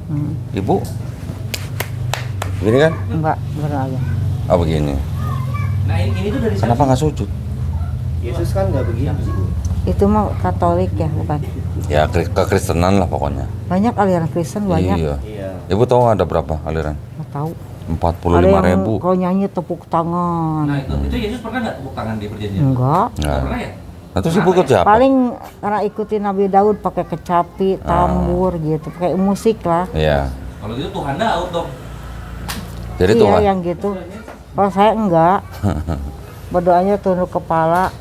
Ibu, begini kan? Enggak berlalu. Oh begini. Nah ini tuh dari Kenapa nggak sujud? Yesus kan nggak begitu. Itu mah Katolik ya, bukan? Ya kekristenan lah pokoknya. Banyak aliran Kristen banyak. Iya. Iya. Ibu tahu ada berapa aliran? Nggak tahu. 45.000. kalau nyanyi tepuk tangan. Nah itu Yesus pernah nggak tepuk tangan di perjanjian? Enggak. Nggak Nah. pernah ya? Nah, terus Ibu ikut siapa? Paling karena ikutin Nabi Daud pakai kecapi, tambur gitu, pakai musik lah. Iya. Kalau gitu Tuhan Daud dong. Jadi Iya Tuhan. yang gitu. Kalau saya enggak. Berdoanya tunduk kepala.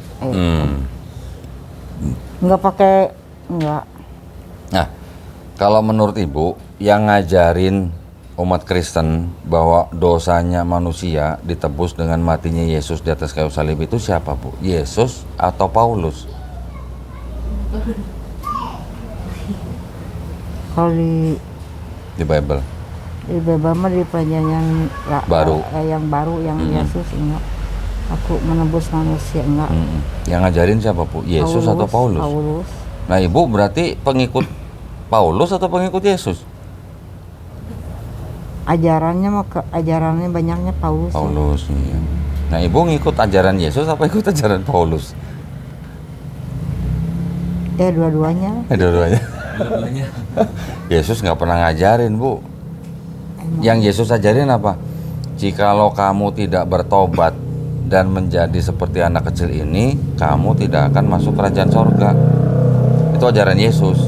Enggak pakai enggak. Nah, kalau menurut Ibu yang ngajarin umat Kristen bahwa dosanya manusia ditebus dengan matinya Yesus di atas kayu salib itu siapa Bu? Yesus atau Paulus? Kalau di Bible. Bible mah di perjanjian Baru. yang baru yang Yesus enggak. Aku menebus manusia enggak. Yang ngajarin siapa Bu? Yesus atau Paulus? Paulus. Nah, Ibu berarti pengikut Paulus atau pengikut Yesus? Ajarannya banyaknya Paulus. ya. Paulus. Iya. Nah, Ibu ngikut ajaran Yesus apa ikut ajaran Paulus? Ya dua-duanya. Dua-duanya. Dua-duanya. Yesus nggak pernah ngajarin Bu. Yang Yesus ajarin apa? Jikalau kamu tidak bertobat dan menjadi seperti anak kecil ini, kamu tidak akan masuk kerajaan sorga. Itu ajaran Yesus.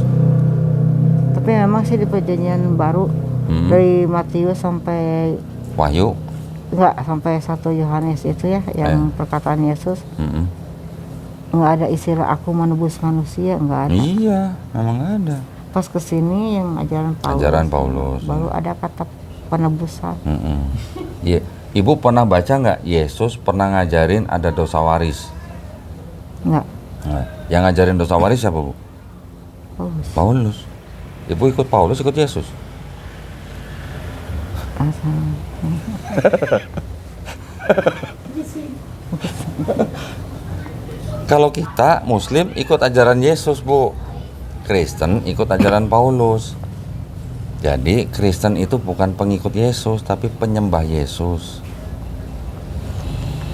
Tapi memang sih di perjanjian baru dari Matius sampai Wahyu. enggak sampai 1 Yohanes itu ya yang perkataan Yesus Mm-mm. enggak ada istilah aku menebus manusia, enggak ada. Iya, memang ada. Pas kesini yang ajaran Paulus. Ajaran Paulus. Baru ada kata penebusan. Mm-mm. Iya. Ibu pernah baca nggak Yesus pernah ngajarin ada dosa waris? Enggak. Nah, yang ngajarin dosa waris siapa Bu? Paulus. Paulus. Ibu ikut Paulus, ikut Yesus? Asal. Kalau kita Muslim ikut ajaran Yesus Bu, Kristen ikut ajaran Paulus. Jadi Kristen itu bukan pengikut Yesus tapi penyembah Yesus,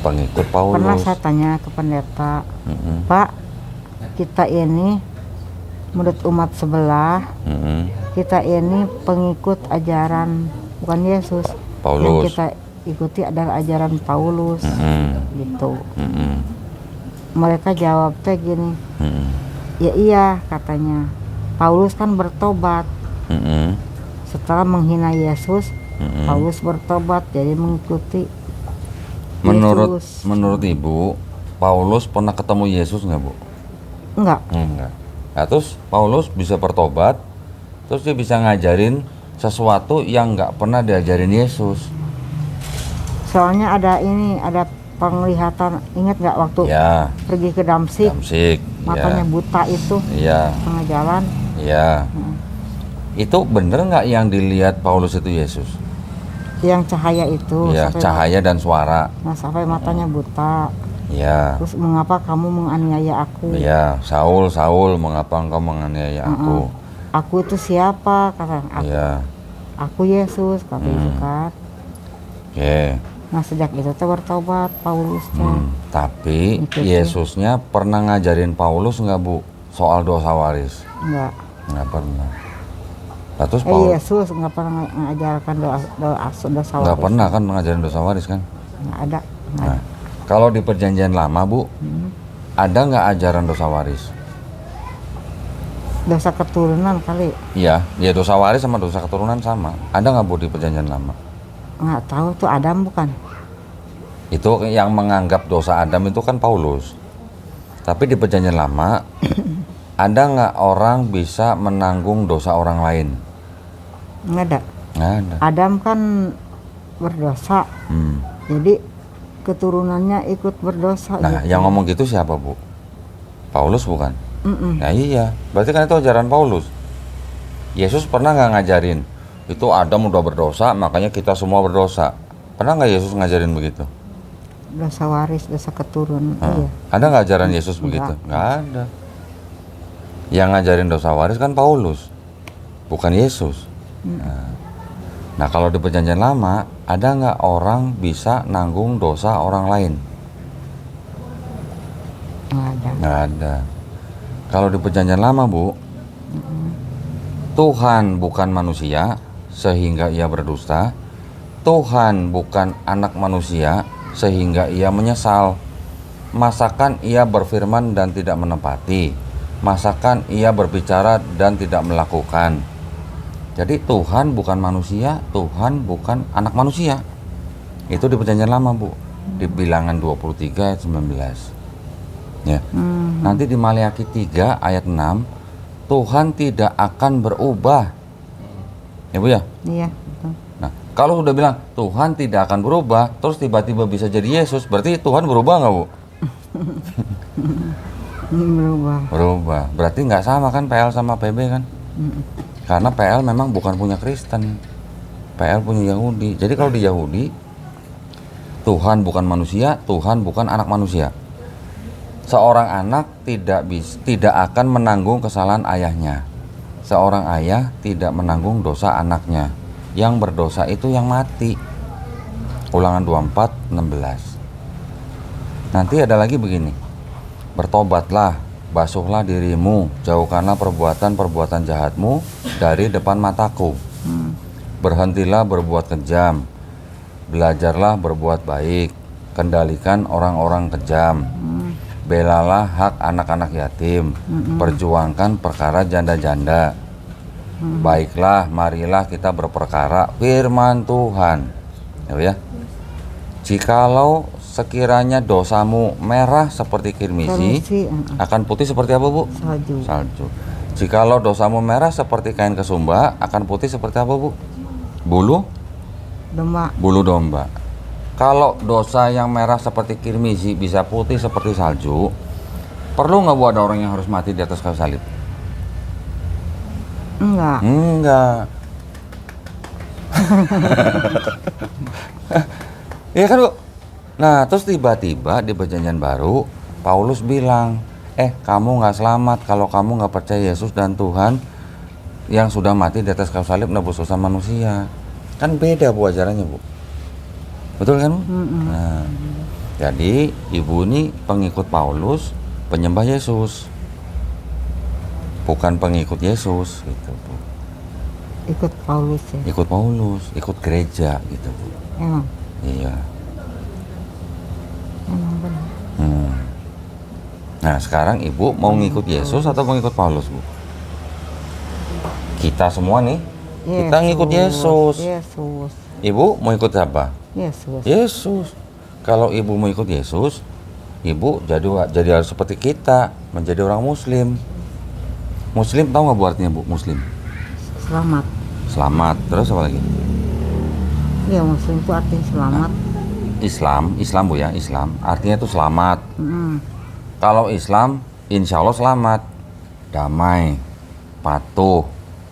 pengikut Pernah Paulus. saya tanya ke pendeta, Mm-mm. Pak, kita ini menurut umat sebelah, Mm-mm. kita ini pengikut ajaran bukan Yesus. Paulus. Yang kita ikuti adalah ajaran Paulus. Mm-mm. Gitu. Mm-mm. Mereka jawab teh gini, Mm-mm. ya iya katanya. Paulus kan bertobat Mm-mm. setelah menghina Yesus. Mm-mm. Paulus bertobat jadi mengikuti Menurut Yesus. menurut Ibu, Paulus pernah ketemu Yesus nggak Bu? Enggak. Enggak. Nah, terus Paulus bisa bertobat, terus dia bisa ngajarin sesuatu yang nggak pernah diajarin Yesus. Soalnya ada penglihatan. Ingat nggak waktu Ya, pergi ke Damsik, Damsik. matanya Ya, buta itu iya, tengah jalan. iya. Itu bener nggak yang dilihat Paulus itu Yesus? Yang cahaya itu, Iya, sampai cahaya dan suara. sampai matanya buta. Iya, Terus mengapa kamu menganiaya aku? iya. Saul, Saul, mengapa engkau menganiaya aku? Aku itu siapa? Kata Iya, aku Yesus, kata itu kan. oke. Nah sejak itu tuh bertobat Paulus teh. Tapi Itu sih. Yesusnya pernah ngajarin Paulus nggak Bu soal dosa waris? Enggak. Nggak pernah. Nah, terus Paulus Yesus nggak pernah mengajarkan dosa nggak waris. pernah kan ngajarin dosa waris kan? Nggak ada. Nggak Nah, ada. kalau di perjanjian lama Bu, ada nggak ajaran dosa waris? Dosa keturunan kali. Iya, ya dosa waris sama dosa keturunan sama. Ada nggak Bu di perjanjian lama? Nggak tahu tuh Adam bukan. Itu yang menganggap dosa Adam itu kan Paulus. Tapi di perjanjian lama, ada nggak orang bisa menanggung dosa orang lain? Nggak ada. Nggak ada. Adam kan berdosa. Hmm. Jadi keturunannya ikut berdosa. Nah, gitu. yang ngomong gitu siapa Bu? Paulus bukan? Mm-mm. Nah iya, berarti kan itu ajaran Paulus. Yesus pernah nggak ngajarin? Itu Adam udah berdosa, makanya kita semua berdosa. Pernah nggak Yesus ngajarin begitu? Dosa waris, dosa keturunan. Iya. Ada nggak ajaran Yesus Enggak. begitu? Nggak ada. Yang ngajarin dosa waris kan Paulus, bukan Yesus. Nah, kalau di perjanjian lama, ada nggak orang bisa nanggung dosa orang lain? Nggak ada. Nggak ada. Kalau di perjanjian lama Bu, Tuhan bukan manusia sehingga ia berdusta. Tuhan bukan anak manusia sehingga ia menyesal. Masakan ia berfirman dan tidak menepati? Masakan ia berbicara dan tidak melakukan? Jadi Tuhan bukan manusia, Tuhan bukan anak manusia. Itu di perjanjian lama Bu, di Bilangan 23 ayat 19. Ya. Nanti di Maleakhi 3 ayat 6, Tuhan tidak akan berubah. Ya Bu ya? Iya. Betul. Nah, kalau sudah bilang Tuhan tidak akan berubah, terus tiba-tiba bisa jadi Yesus, berarti Tuhan berubah nggak Bu? Berubah. Berubah. Berarti nggak sama kan PL sama PB kan? Karena PL memang bukan punya Kristen, PL punya Yahudi. Jadi kalau di Yahudi, Tuhan bukan manusia, Tuhan bukan anak manusia. Seorang anak tidak akan menanggung kesalahan ayahnya. Seorang ayah tidak menanggung dosa anaknya. Yang berdosa itu yang mati. Ulangan 24:16. Nanti ada lagi begini. Bertobatlah, basuhlah dirimu, jauhkanlah perbuatan-perbuatan jahatmu dari depan mataku. Berhentilah berbuat kejam, belajarlah berbuat baik, kendalikan orang-orang kejam, belalah hak anak-anak yatim, perjuangkan perkara janda-janda. Baiklah, marilah kita berperkara firman Tuhan. Ya. Jikalau sekiranya dosamu merah seperti kirmisi, akan putih seperti apa Bu? Salju. Salju. Jikalau dosamu merah seperti kain kesumba, akan putih seperti apa Bu? Bulu domba. Kalau dosa yang merah seperti kirmisi bisa putih seperti salju, perlu nggak Bu ada orang yang harus mati di atas kayu salib? Enggak. Iya kan Bu? Nah terus tiba-tiba di perjanjian baru Paulus bilang, kamu nggak selamat kalau kamu nggak percaya Yesus dan Tuhan yang sudah mati di atas kayu salib nebus dosa manusia. Kan beda Bu ajarannya Bu. Betul kan Bu? Nah, jadi ibu ini pengikut Paulus, penyembah Yesus, bukan pengikut Yesus gitu Bu. Ikut Paulus ya. Ikut Paulus, ikut gereja gitu Bu. Emang. Iya. Emang benar. Nah sekarang ibu mau ngikut Yesus atau mau ngikut Paulus Bu? Kita semua nih, kita ngikut Yesus. Yesus. Ibu mau ikut siapa? Yesus. Yesus. Kalau ibu mau ikut Yesus, ibu jadi harus seperti kita, menjadi orang Muslim. Muslim tahu nggak Bu artinya Bu? Muslim. Selamat. Selamat. Terus apa lagi? Ya Muslim itu artinya selamat. Islam Bu ya, Islam artinya itu selamat. Mm. Kalau Islam, insya Allah selamat, damai, patuh,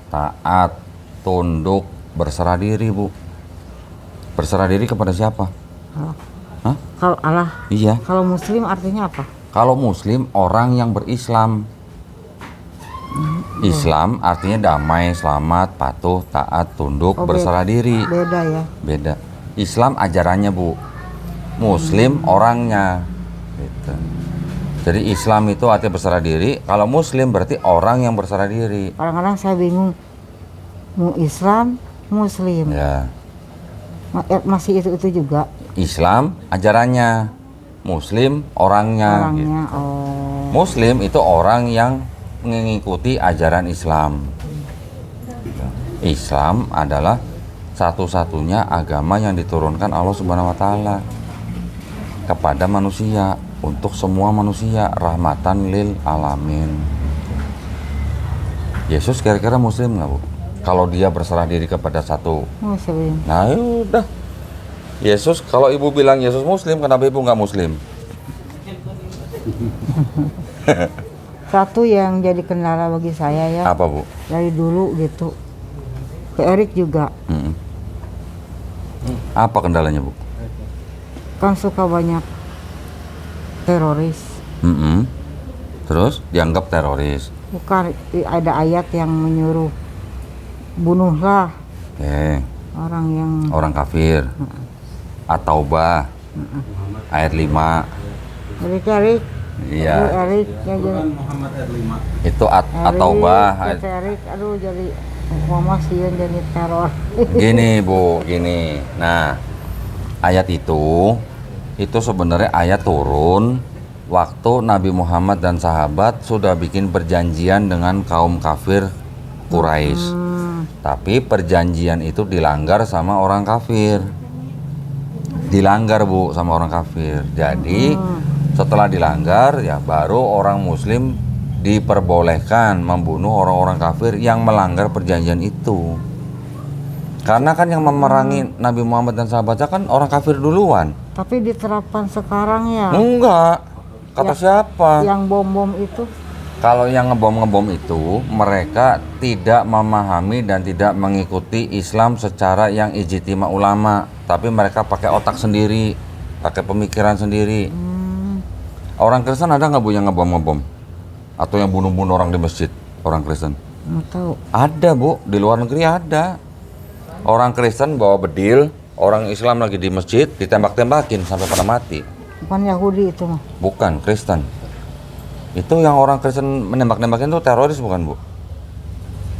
taat, tunduk, berserah diri Bu. Berserah diri kepada siapa? Allah. Hah? Kalau Allah, Iya. kalau Muslim artinya apa? Kalau Muslim orang yang berislam. Islam artinya damai, selamat, patuh, taat, tunduk, Oh, berserah diri. Beda ya. Beda. Islam ajarannya Bu. Muslim orangnya. Gitu. Jadi Islam itu artinya berserah diri. Kalau Muslim berarti orang yang berserah diri. Kadang-kadang saya bingung, mau Islam, Muslim, Ya. Masih itu juga Islam ajarannya, Muslim orangnya. Gitu. orangnya. Oh, Muslim itu orang yang mengikuti ajaran Islam. Islam adalah satu-satunya agama yang diturunkan Allah Subhanahu wa taala kepada manusia, untuk semua manusia, rahmatan lil alamin. Yesus kira-kira Muslim nggak Bu? Kalau dia berserah diri kepada satu. Muslim. Nah udah. Yesus, kalau ibu bilang Yesus Muslim, kenapa ibu nggak Muslim? Satu yang jadi kendala bagi saya ya, Apa Bu? dari dulu gitu. Ke Erik juga, Mm-mm. Apa kendalanya Bu? kan suka banyak teroris. Mm-mm. Terus dianggap teroris. Bukan, ada ayat yang menyuruh bunuhlah Oke. orang yang Orang kafir. At-Taubah. Ayat 5. Erik. Iya. Erik yang jadi Itu At-Taubah. Erik, Erik, aduh jadi mama sih yang jadi teror. Gini Bu, gini. Nah, ayat itu sebenarnya ayat turun waktu Nabi Muhammad dan sahabat sudah bikin perjanjian dengan kaum kafir Quraisy. Tapi perjanjian itu dilanggar sama orang kafir. Dilanggar Bu sama orang kafir. Jadi setelah dilanggar ya baru orang muslim diperbolehkan membunuh orang-orang kafir yang melanggar perjanjian itu. Karena kan yang memerangi Nabi Muhammad dan sahabatnya kan orang kafir duluan. Tapi diterapkan sekarang ya. Enggak. Kata siapa? Yang bom-bom itu Kalau yang ngebom itu mereka tidak memahami dan tidak mengikuti Islam secara yang ijtima ulama, tapi mereka pakai otak sendiri, pakai pemikiran sendiri. Orang Kristen ada nggak Bu yang ngebom atau yang bunuh-bunuh orang di masjid? Orang Kristen nggak tahu. ada Bu, di luar negeri ada. Orang Kristen bawa bedil, orang Islam lagi di masjid ditembak-tembakin sampai pada mati. Bukan Yahudi itu mah. Bukan, Kristen. Itu yang orang Kristen menembak-nembakin itu teroris bukan Bu?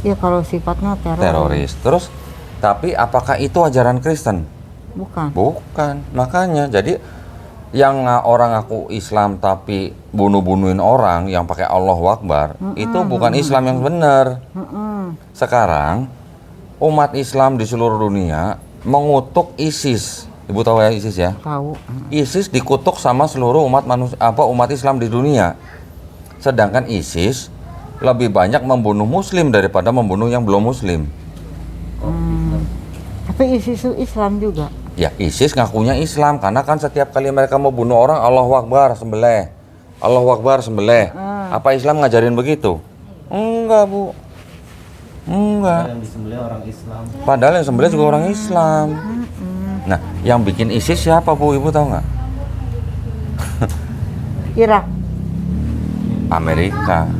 Ya kalau sifatnya Teroris. Terus, tapi apakah itu ajaran Kristen? Bukan. Bukan. Makanya, jadi yang orang ngaku Islam tapi bunuh-bunuhin orang yang pakai Allahu Akbar, itu bukan Islam yang benar. Sekarang, umat Islam di seluruh dunia mengutuk ISIS. Ibu tahu ya ISIS ya? Tahu. ISIS dikutuk sama seluruh umat Islam di dunia. Sedangkan ISIS lebih banyak membunuh muslim daripada membunuh yang belum muslim. Tapi ISIS itu Islam juga. Ya, ISIS ngakunya Islam karena kan setiap kali mereka mau bunuh orang Allahu Akbar sembelih. Allahu Akbar sembelih. Apa Islam ngajarin begitu? Enggak, Bu. Enggak. Yang disembelih orang Islam. Padahal yang sembelih juga orang Islam. Nah, yang bikin ISIS siapa, Bu? Ibu tahu nggak? Irak. Amerika.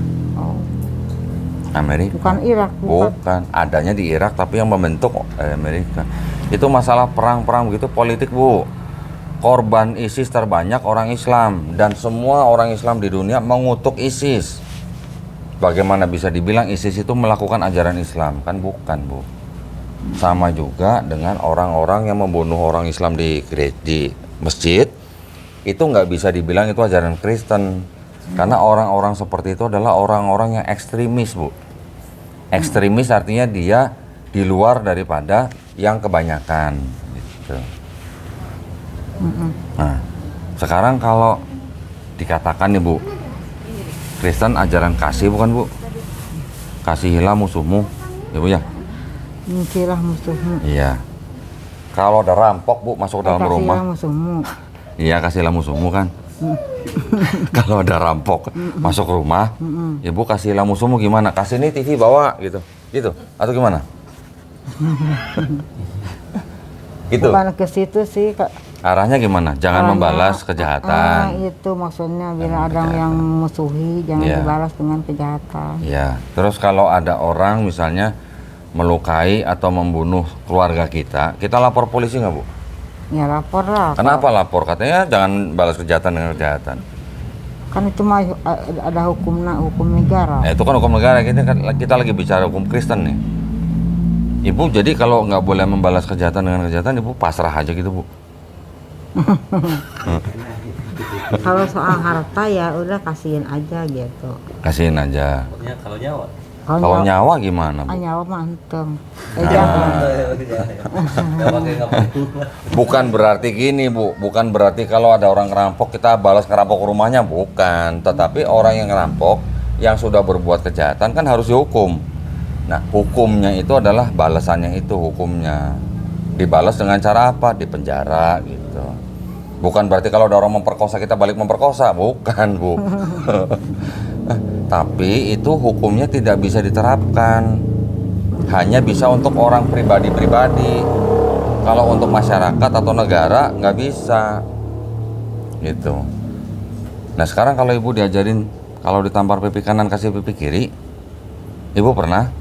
Amerika. Bukan Irak, Bukan. Adanya di Irak tapi yang membentuk Amerika. Itu masalah perang-perang begitu politik, Bu. Korban ISIS terbanyak orang Islam dan semua orang Islam di dunia mengutuk ISIS. Bagaimana bisa dibilang ISIS itu melakukan ajaran Islam? Kan bukan, Bu. Sama juga dengan orang-orang yang membunuh orang Islam di masjid. Itu nggak bisa dibilang itu ajaran Kristen. Karena orang-orang seperti itu adalah orang-orang yang ekstremis, Bu. Ekstremis artinya dia di luar daripada yang kebanyakan gitu. Nah, sekarang kalau dikatakan nih, Bu, Kristen ajaran kasih bukan, Bu? Kasihilah musuhmu, ya Bu ya? Bencilah musuhmu. Iya. Kalau ada rampok Bu masuk dalam kasih rumah, musuhmu. iya kasihlah musuhmu kan. Kalau ada rampok masuk rumah, ibu kasihlah musuhmu gimana? Kasih nih TV bawa gitu, gitu atau gimana? Gitu. Bukan ke situ sih, Kak. Arahnya gimana? Jangan Arahnya, membalas kejahatan. Itu maksudnya bila Jangan ada kejahatan. yang musuhi jangan Iya. dibalas dengan kejahatan. Ya. Terus kalau ada orang misalnya melukai atau membunuh keluarga kita lapor polisi nggak Bu? Ya lapor lah. Kenapa lapor? Katanya jangan balas kejahatan dengan kejahatan. Kan itu mah ada hukum negara. Itu kan hukum negara, kita lagi bicara hukum Kristen nih. Ibu jadi kalau nggak boleh membalas kejahatan dengan kejahatan, ibu pasrah aja gitu Bu. Kalau soal harta ya udah kasihin aja gitu. Kasihin aja. Pokoknya kalau nyawa. Kalau nyawa gimana Bu? Nyawa mah enteng. Nah. Nggak pakai nggak perlu. Bukan berarti gini Bu, bukan berarti kalau ada orang ngerampok kita balas ngerampok rumahnya, bukan. Tetapi orang yang ngerampok yang sudah berbuat kejahatan kan harus dihukum. Nah, hukumnya itu adalah balasannya itu hukumnya. Dibalas dengan cara apa? Di penjara gitu. Bukan berarti kalau ada orang memperkosa kita balik memperkosa, bukan Bu. Tapi itu hukumnya tidak bisa diterapkan. Hanya bisa untuk orang pribadi-pribadi. Kalau untuk masyarakat atau negara nggak bisa. Gitu. Nah sekarang kalau ibu diajarin kalau ditampar pipi kanan kasih pipi kiri, ibu pernah?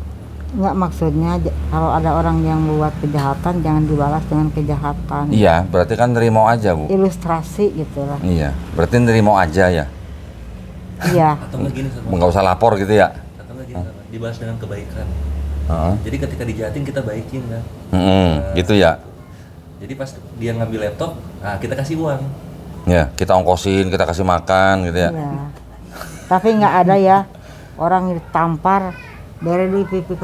Nggak, maksudnya kalau ada orang yang membuat kejahatan jangan dibalas dengan kejahatan. Iya, berarti kan nerimo aja Bu. Ilustrasi gitu lah. Iya, berarti nerimo aja ya. Iya. Atau nggak gini sama. Nggak usah lapor gitu ya. Atau nggak gini sama. Dibahas dengan kebaikan. Heeh. Jadi ketika dijahatin kita baikin kan. Gitu ya. Jadi pas dia ngambil laptop, nah kita kasih uang. Ya, kita ongkosin, kita kasih makan gitu ya. Iya. Tapi nggak ada ya orang yang ditampar dari di pipi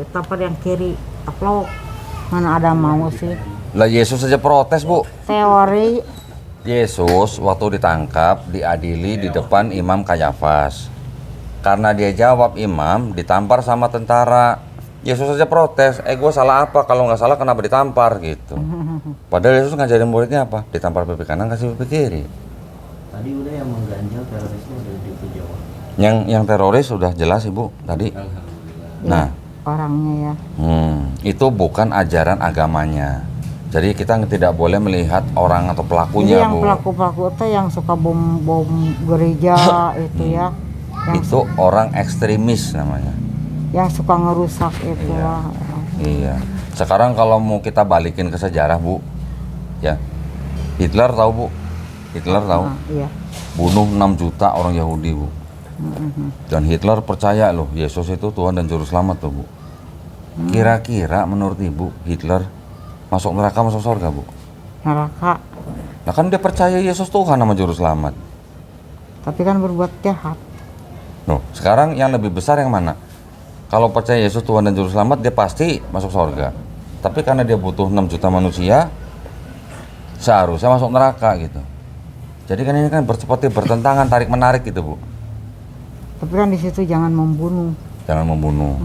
tampar yang kiri taplok. Mana ada mau sih. Lah Yesus saja protes Bu. Teori Yesus waktu ditangkap diadili di depan Imam Kayafas. Karena dia jawab imam ditampar sama tentara. Yesus saja protes, gue salah apa? Kalau nggak salah kenapa ditampar gitu. Padahal Yesus ngajarin muridnya apa? Ditampar pipi kanan kasih pipi kiri. Tadi udah yang mengganjal terorisnya udah dijawab. Yang teroris sudah jelas Ibu tadi. Nah, orangnya ya. itu bukan ajaran agamanya. Jadi kita tidak boleh melihat orang atau Ini pelakunya yang Bu. pelaku-pelaku itu yang suka bom gereja itu ya. Yang Itu orang ekstremis namanya. yang suka ngerusak itu lah. Iya. Sekarang kalau mau kita balikin ke sejarah Bu, ya Hitler tahu Bu? Hitler tahu? Nah, iya. Bunuh 6 juta orang Yahudi Bu. Dan Hitler percaya loh Yesus itu Tuhan dan Juru Selamat tuh Bu. Kira-kira menurut Ibu Hitler masuk neraka masuk surga Bu? Neraka. Nah kan dia percaya Yesus Tuhan sama Juru Selamat. Tapi kan berbuat jahat. Loh, sekarang yang lebih besar yang mana? Kalau percaya Yesus Tuhan dan Juru Selamat dia pasti masuk surga. Tapi karena dia butuh 6 juta manusia, seharusnya masuk neraka gitu. Jadi kan ini kan seperti bertentangan tarik menarik gitu Bu. Tapi kan di situ jangan membunuh. Jangan membunuh.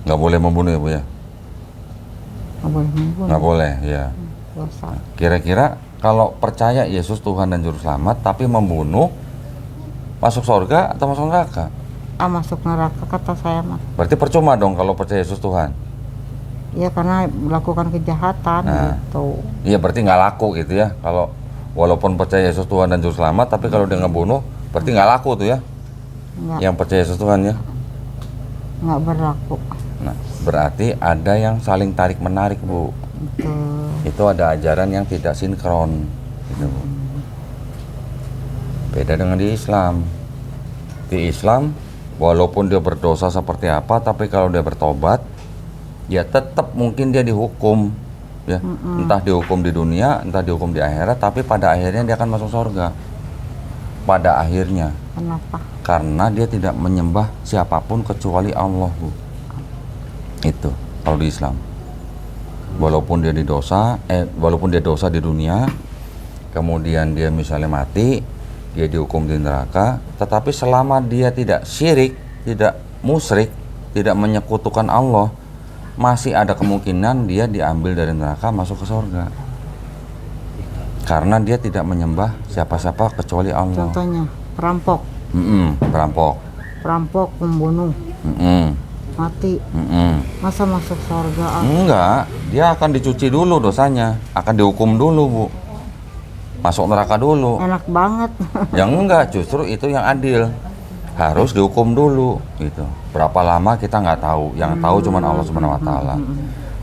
Nggak boleh membunuh ya Bu ya? Nggak boleh membunuh. Nggak boleh ya. Dosa. Kira-kira kalau percaya Yesus Tuhan dan Juru Selamat tapi membunuh, masuk surga atau masuk neraka? Masuk neraka kata saya mah. Berarti percuma dong kalau percaya Yesus Tuhan. Ya karena melakukan kejahatan Nah. gitu. Iya berarti nggak laku gitu ya. Kalau walaupun percaya Yesus Tuhan dan Juru Selamat tapi kalau dia ngebunuh berarti nggak laku tuh ya. Yang percaya Yesus Tuhan ya. Nggak berlaku. Nah berarti ada yang saling tarik menarik Bu. Gitu. Itu ada ajaran yang tidak sinkron gitu Bu. Beda dengan di Islam. Di Islam walaupun dia berdosa seperti apa tapi kalau dia bertobat ya tetap mungkin dia dihukum ya. Entah dihukum di dunia entah dihukum di akhirat tapi pada akhirnya dia akan masuk surga pada akhirnya. Kenapa? Karena dia tidak menyembah siapapun kecuali Allah Bu. Itu kalau di Islam walaupun dia walaupun dia dosa di dunia kemudian dia misalnya mati dia dihukum di neraka, tetapi selama dia tidak syirik, tidak musyrik, tidak menyekutukan Allah, masih ada kemungkinan dia diambil dari neraka masuk ke surga. Karena dia tidak menyembah siapa-siapa kecuali Allah. Contohnya perampok, Perampok. pembunuh, mati, masa masuk surga? Enggak, dia akan dicuci dulu dosanya, akan dihukum dulu, Bu. Masuk neraka dulu. Enak banget. Yang enggak, justru itu yang adil. Harus dihukum dulu gitu. Berapa lama kita nggak tahu, yang tahu cuma Allah Subhanahu wa taala.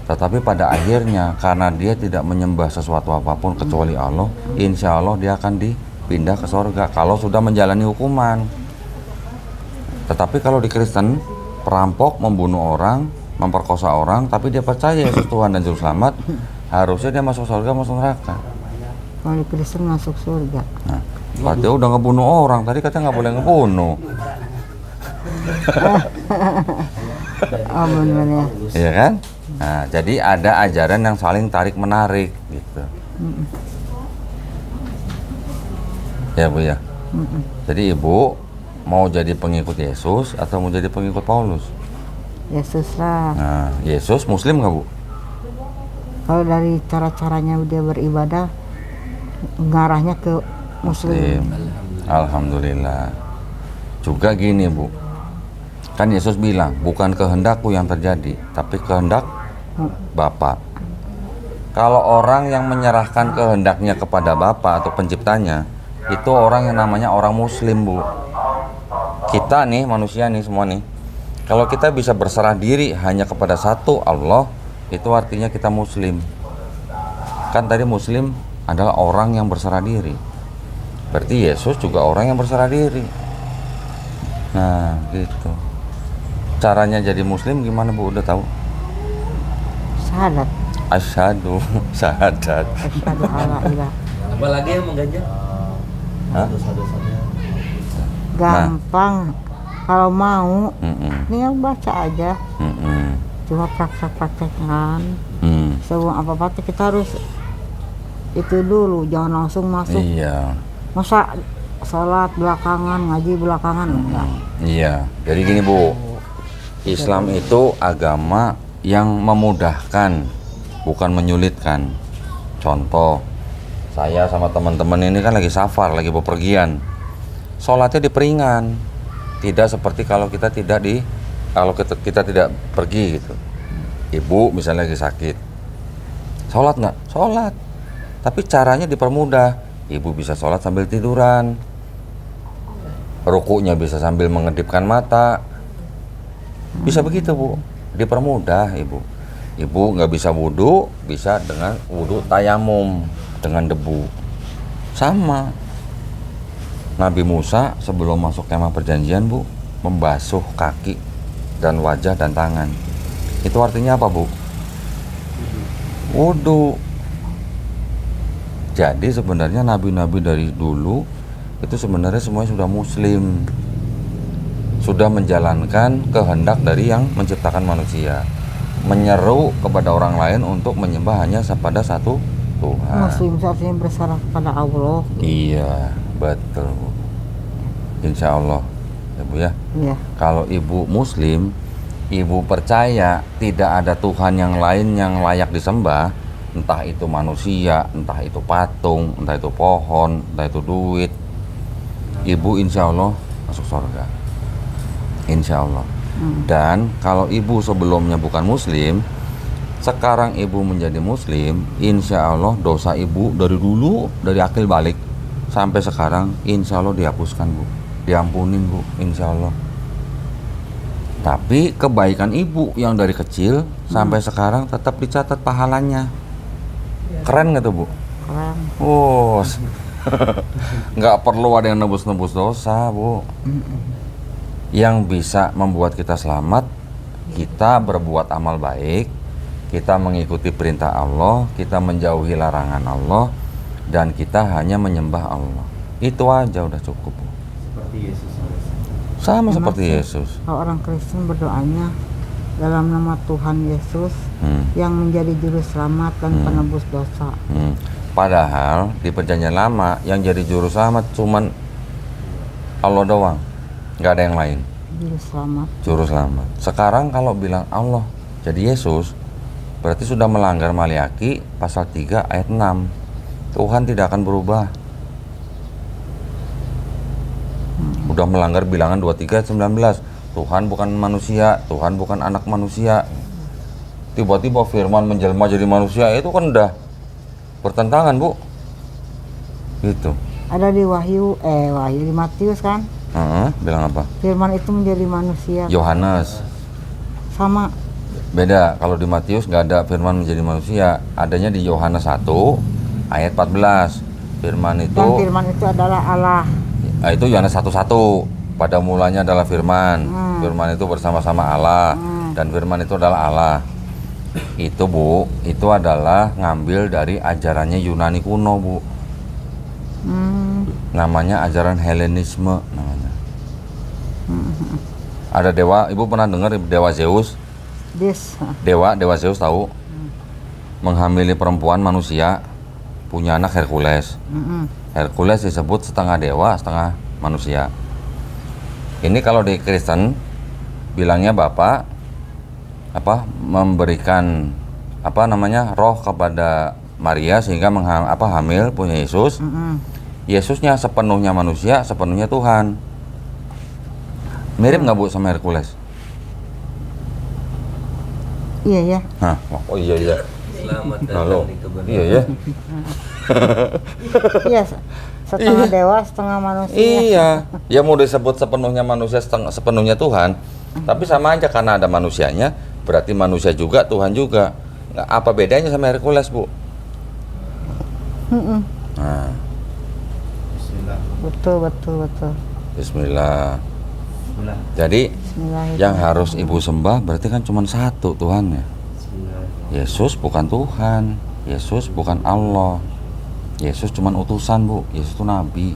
Tetapi pada akhirnya karena dia tidak menyembah sesuatu apapun kecuali Allah, insya Allah dia akan dipindah ke surga kalau sudah menjalani hukuman. Tetapi kalau di Kristen, perampok membunuh orang, memperkosa orang, tapi dia percaya Yesus Tuhan dan Juru Selamat, harusnya dia masuk surga, masuk neraka. Kalau di Kristen masuk surga. Nah, berarti udah ngebunuh orang, tadi katanya nggak boleh ngebunuh. Oh benar ya. Iya kan? Nah, jadi ada ajaran yang saling tarik-menarik gitu. Ya Bu ya. Jadi Ibu mau jadi pengikut Yesus atau mau jadi pengikut Paulus? Yesus lah. Nah, Yesus Muslim nggak Bu? Kalau dari cara-caranya dia beribadah, ngarahnya ke Muslim. Alhamdulillah. Juga gini Bu, kan Yesus bilang bukan kehendakku yang terjadi, tapi kehendak Bapa. Kalau orang yang menyerahkan kehendaknya kepada Bapa atau penciptanya, itu orang yang namanya orang Muslim Bu. Kita nih manusia nih semua nih, kalau kita bisa berserah diri hanya kepada satu Allah, itu artinya kita Muslim. Kan tadi Muslim adalah orang yang berserah diri. Berarti Yesus juga orang yang berserah diri. Nah gitu. Caranya jadi Muslim gimana Bu? Udah tahu? Syahadat. Asyhadu syahadat. Asyhadu alla ilaha. Apalagi yang mengganjal? Hah? Dosa-dosanya. Gampang. Kalau mau, tinggal baca aja. Cuma praktek-praktekkan. Sebelum apa-apa kita harus itu dulu, jangan langsung masuk. Iya. Masa sholat belakangan, ngaji belakangan, enggak. Iya. Jadi gini Bu, Islam itu agama yang memudahkan, bukan menyulitkan. Contoh, saya sama teman-teman ini kan lagi safar, lagi bepergian. Sholatnya diperingan, tidak seperti kalau kita kita tidak pergi gitu. Ibu misalnya lagi sakit, sholat nggak? Sholat, tapi caranya dipermudah. Ibu bisa sholat sambil tiduran, rukunya bisa sambil mengedipkan mata, bisa begitu Bu, dipermudah Ibu. Ibu nggak bisa wudhu, bisa dengan wudhu tayamum dengan debu. Sama. Nabi Musa sebelum masuk kemah perjanjian Bu, membasuh kaki dan wajah dan tangan. Itu artinya apa Bu? Wudhu. Jadi sebenarnya nabi-nabi dari dulu itu sebenarnya semuanya sudah Muslim, sudah menjalankan kehendak dari yang menciptakan manusia, menyeru kepada orang lain untuk menyembah hanya kepada satu Tuhan. Muslim artinya berserah pada Allah. Iya, betul Bu. Insya Allah ya Bu ya. Iya. Kalau Ibu Muslim, Ibu percaya tidak ada Tuhan yang lain yang layak disembah, entah itu manusia, entah itu patung, entah itu pohon, entah itu duit, Ibu insya Allah masuk surga, insya Allah. Dan kalau Ibu sebelumnya bukan Muslim, sekarang Ibu menjadi Muslim, insya Allah dosa Ibu dari dulu, dari akil balik sampai sekarang, insya Allah dihapuskan Bu, diampunin Bu, insya Allah. Tapi kebaikan Ibu yang dari kecil sampai sekarang tetap dicatat pahalanya. Keren nggak tuh Bu? Keren. Oh, nggak perlu ada yang nebus-nebus dosa Bu. Yang bisa membuat kita selamat, kita berbuat amal baik, kita mengikuti perintah Allah, kita menjauhi larangan Allah, dan kita hanya menyembah Allah. Itu aja udah cukup Bu. Seperti Yesus. Sama Enak seperti sih. Yesus. Kalau orang Kristen berdoanya dalam nama Tuhan Yesus yang menjadi juru selamat dan penebus dosa. Padahal di perjanjian lama yang jadi juru selamat cuman Allah doang, nggak ada yang lain Juru selamat. juru selamat. Sekarang kalau bilang Allah Jadi Yesus berarti sudah melanggar Maliaki pasal 3 ayat 6. Tuhan tidak akan berubah. Udah melanggar bilangan 23 ayat 19. Tuhan bukan manusia, Tuhan bukan anak manusia. Tiba-tiba firman menjelma jadi manusia, itu kan udah bertentangan, Bu. Gitu. Ada di Wahyu di Matius kan? Bilang apa? Firman itu menjadi manusia. Yohanes. Sama. Beda, kalau di Matius nggak ada firman menjadi manusia, adanya di Yohanes 1 ayat 14. Firman itu, Dan firman itu adalah Allah. Itu Yohanes 1:1. Pada mulanya adalah firman. Firman itu bersama-sama Allah, dan firman itu adalah Allah. Itu, Bu, itu adalah ngambil dari ajarannya Yunani kuno, Bu. Namanya ajaran Helenisme namanya. Ada dewa, Ibu pernah dengar dewa Zeus? Dewa Zeus tahu? Menghamili perempuan manusia, punya anak Hercules. Hercules disebut setengah dewa, setengah manusia. Ini kalau di Kristen bilangnya Bapak memberikan roh kepada Maria sehingga hamil punya Yesus. Yesusnya sepenuhnya manusia, sepenuhnya Tuhan. Mirip nggak Bu sama Hercules? Iya ya. Oh iya. Selamat Halo. datang di kebenaran. Iya ya. Iya, setengah dewa, setengah manusia. Iya. Ya mau disebut sepenuhnya manusia, sepenuhnya Tuhan. Tapi sama aja karena ada manusianya, berarti manusia juga, Tuhan juga. Nggak, apa bedanya sama Hercules, Bu? Nah, Bismillah. Betul. Bismillah. Bismillah. Jadi Bismillahirrahmanirrahim. yang harus Ibu sembah berarti kan cuma satu Tuhannya. Bismillah. Yesus bukan Tuhan, Yesus bukan Allah. Yesus cuma utusan, Bu. Yesus itu nabi.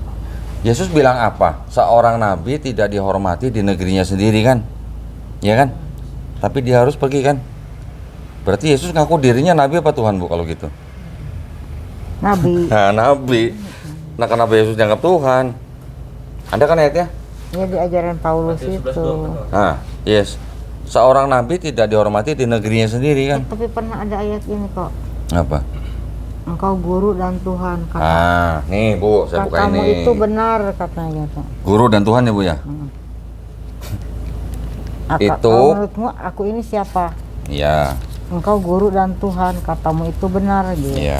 Yesus bilang apa? Seorang nabi tidak dihormati di negerinya sendiri kan? Ya kan? Tapi dia harus pergi kan? Berarti Yesus ngaku dirinya nabi apa Tuhan, Bu, kalau gitu? Nabi. Nah, nabi. Nah, kenapa Yesus dianggap Tuhan? Ada kan ayatnya? Ya di ajaran Paulus Matius itu. 11:24. Nah, yes. Seorang nabi tidak dihormati di negerinya sendiri kan? Tapi pernah ada ayat ini kok. Apa? Engkau guru dan Tuhan kata. Nih Bu, saya buka Katamu ini. itu benar katanya gitu. Guru dan Tuhan ya Bu ya? Itu- Kalau menurutmu aku ini siapa? Iya. Engkau guru dan Tuhan, katamu itu benar gitu. Iya.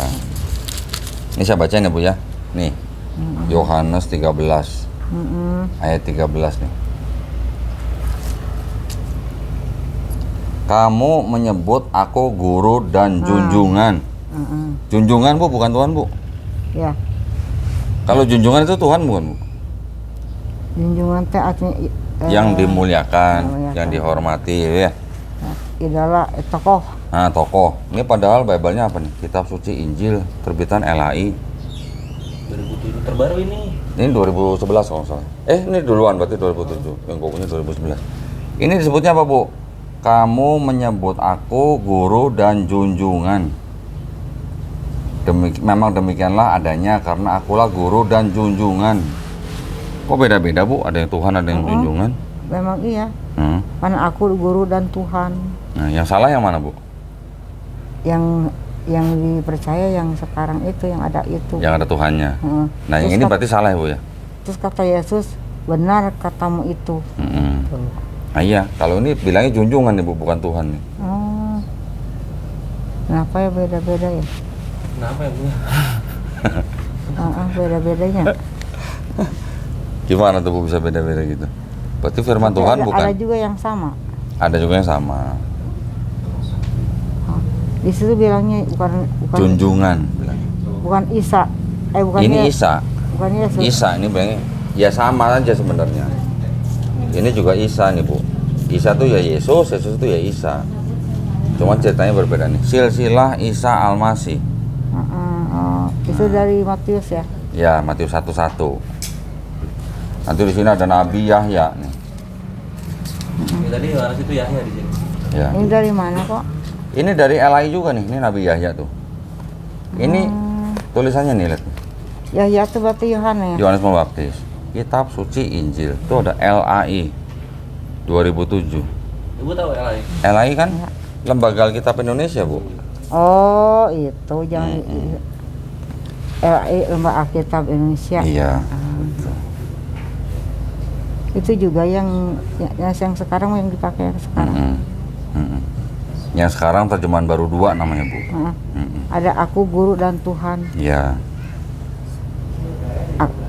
Ini saya bacain ya Bu ya. Nih. Yohanes 13 ayat 13 nih. Kamu menyebut aku guru dan junjungan. Junjungan Bu, bukan Tuhan Bu. Ya, Kalau junjungan itu Tuhan bukan Bu? junjungan teh artinya Yang dimuliakan, dimuliakan. yang dihormati ya. idola tokoh. Nah, tokoh. Ini padahal Bible-nya apa nih? Kitab Suci Injil terbitan LAI. 2007 terbaru ini. Ini 2011 kalau nggak salah. Ini duluan berarti 2007. Yang gue punya 2011. Ini disebutnya apa, Bu? Kamu menyebut aku guru dan junjungan. Memang demikianlah adanya karena akulah guru dan junjungan. Kok beda-beda, Bu? Ada yang Tuhan, ada yang junjungan. Memang iya. Hmm. Karena aku guru dan Tuhan. Nah, yang salah yang mana, Bu? Yang dipercaya yang sekarang itu yang ada itu. Yang ada Tuhannya. Heeh. Nah, yang Terus ini berarti salah ya, Bu ya? Terus kata Yesus, benar katamu itu. Mm-mm. Tuh. Nah, iya, kalau ini bilangnya junjungan nih, Bu, bukan Tuhan nih. Oh. Kenapa ya beda-beda ya? Kenapa ya Bu? Beda-bedanya. Gimana tuh, Bu, bisa beda-beda gitu? Berarti firman Tapi Tuhan ada, bukan? ada juga yang sama. Ada juga yang sama. Di situ bilangnya bukan Junjungan. bukan Isa. Bukan Ini Ye- Isa. Bukan Yesus. Isa ini bilangnya ya sama aja sebenarnya. Ini juga Isa nih, Bu. Isa tuh ya Yesus, Yesus tuh ya Isa. Cuman ceritanya berbeda nih. Silsilah Isa Al-Masih. Itu dari Matius ya. Ya, Matius 1:1. Nanti di sini ada Nabi Yahya nih. Ini tadi Yohanes itu Yahya di sini. Ya. Ini dari mana kok? Ini dari LAI juga nih. Ini Nabi Yahya tuh. Ini tulisannya nih, lihat. Ya itu berarti Yohanes. Yohanes Pembaptis. Kitab Suci Injil. Itu ada LAI 2007. Ibu tahu LAI? LAI kan Lembaga Alkitab Indonesia, Bu. Oh, itu jangan LAI, Lembaga Alkitab Indonesia. Iya. Itu juga yang sekarang yang dipakai sekarang. Yang sekarang terjemahan baru 2 namanya, Bu. Ada Aku Guru dan Tuhan. Iya.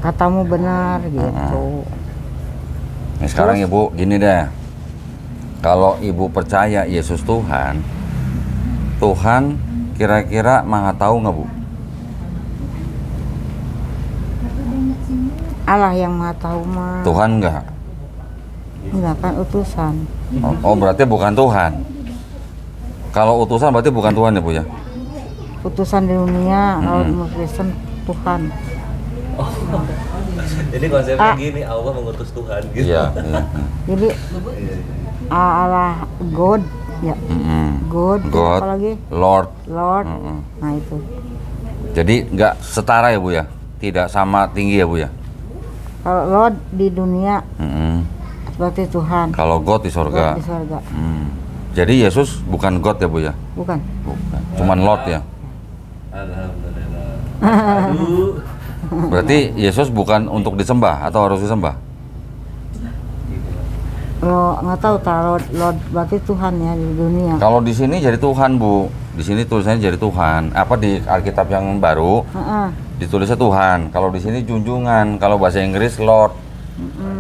Katamu benar gitu. Nah, sekarang Ibu gini deh. Kalau Ibu percaya Yesus Tuhan, Tuhan kira-kira Maha tahu nggak, Bu? Allah yang Maha tahu mah. Tuhan nggak? Enggak kan utusan. Oh, berarti bukan Tuhan. Kalau utusan berarti bukan Tuhan ya, Bu ya? Utusan di dunia, kalau di Kristen Tuhan. Jadi konsepnya gini, Allah mengutus Tuhan gitu. Iya. Jadi Allah God ya. God, God, apalagi Lord. Lord. Nah itu. Jadi nggak setara ya, Bu ya? Tidak sama tinggi ya, Bu ya? Kalau Lord di dunia berarti Tuhan. Kalau God di surga. God di surga. Jadi Yesus bukan God ya, Bu ya? Bukan. Bukan. Cuman Lord ya? Alhamdulillah. Aduh. Berarti Yesus bukan untuk disembah atau harus disembah? Lo nggak tahu Lord berarti Tuhan ya di dunia. Kalau di sini jadi Tuhan, Bu. Di sini tulisannya jadi Tuhan. Apa di Alkitab yang baru ditulisnya Tuhan. Kalau di sini junjungan. Kalau bahasa Inggris Lord.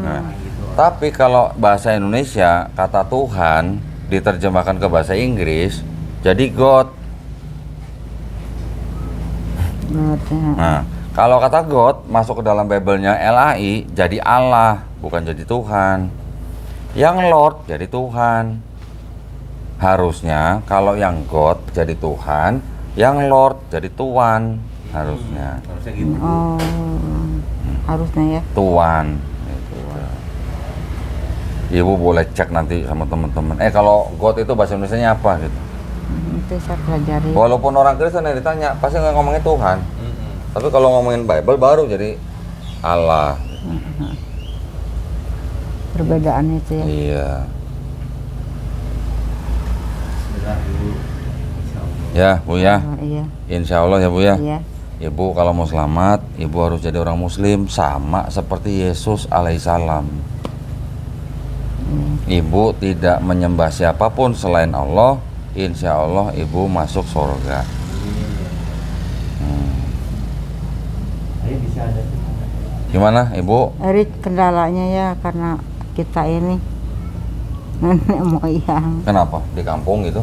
Nah, tapi kalau bahasa Indonesia kata Tuhan diterjemahkan ke bahasa Inggris jadi God. God, ya. Nah, kalau kata God masuk ke dalam Bible-nya LAI jadi Allah, bukan jadi Tuhan. Yang Lord jadi Tuhan. Harusnya kalau yang God jadi Tuhan, yang Lord jadi Tuan. Harusnya. Harusnya gitu. Oh, harusnya ya. Tuan. Gitu. Ibu boleh cek nanti sama teman-teman. Kalau God itu bahasa Indonesianya apa gitu. Itu saya pelajari. Walaupun orang Kristen yang ditanya pasti nggak ngomongin Tuhan. Tapi kalau ngomongin Bible baru jadi Allah. Perbedaan itu ya. Iya. Bismillah, Bu. Insyaallah. Ya, Bu ya. Iya. Insya Allah ya, Bu ya. Iya. Ibu kalau mau selamat, Ibu harus jadi orang Muslim sama seperti Yesus alaihissalam. Ibu tidak menyembah siapapun selain Allah, insya Allah Ibu masuk surga. Ayo bisa ada. Gimana, Ibu? Erik kendalanya ya karena kita ini nenek moyang. Kenapa? Di kampung gitu?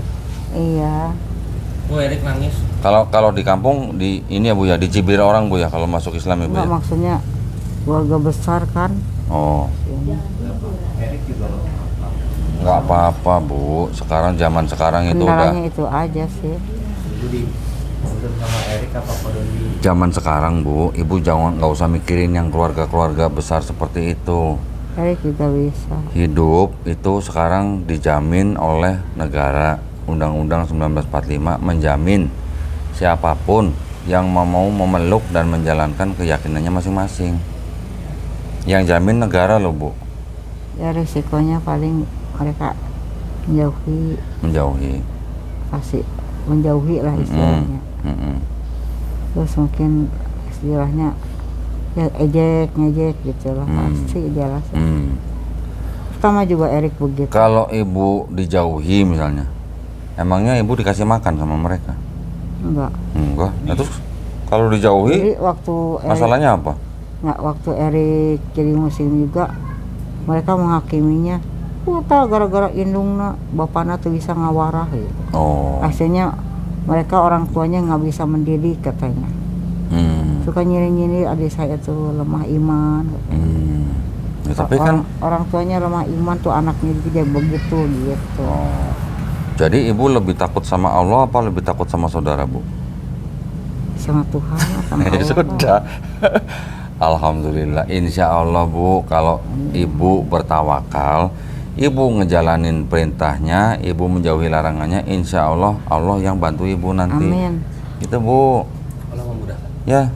Iya. Oh, Erik nangis. Kalau di kampung di ini ya, Bu ya, dicibir orang, Bu ya, kalau masuk Islam ya, Bu Enggak, ya. maksudnya keluarga besar kan. Oh, Erik juga nggak apa-apa, Bu. Zaman sekarang itu udah. Kendalanya itu aja sih. Jadi maksud sama Erik apa Doni? Zaman sekarang, Bu, Ibu jangan nggak usah mikirin yang keluarga-keluarga besar seperti itu. Erik juga bisa. Hidup itu sekarang dijamin oleh negara. Undang-Undang 1945 menjamin siapapun yang mau memeluk dan menjalankan keyakinannya masing-masing. Yang jamin negara loh, Bu. Ya risikonya paling mereka Menjauhi. menjauhi lah istilahnya. Terus mungkin istilahnya ya ngejek gitu lah, pasti jelas. Pertama juga Erik begitu. Kalau Ibu dijauhi misalnya, emangnya Ibu dikasih makan sama mereka? Enggak. Enggak. Nah, terus kalau dijauhi Jadi waktu masalahnya apa? waktu Erik jadi muslim juga mereka menghakiminya. Tahu gara-gara indungna bapaknya tuh bisa ngawarah gitu. Oh. Akhirnya mereka orang tuanya nggak bisa mendidik katanya. Suka nyinir-nyinir adik saya tuh lemah iman. Ya, tapi kan orang tuanya lemah iman tuh anaknya juga begitu gitu. oh. Jadi Ibu lebih takut sama Allah apa lebih takut sama saudara, Bu? Sama Tuhan sama Ya Allah. sudah. Alhamdulillah. Insya Allah, Bu, kalau Ibu bertawakal, Ibu ngejalanin perintahnya, Ibu menjauhi larangannya, insya Allah Allah yang bantu Ibu nanti. Amin. Itu, Bu. Allah memudahkan. Ya.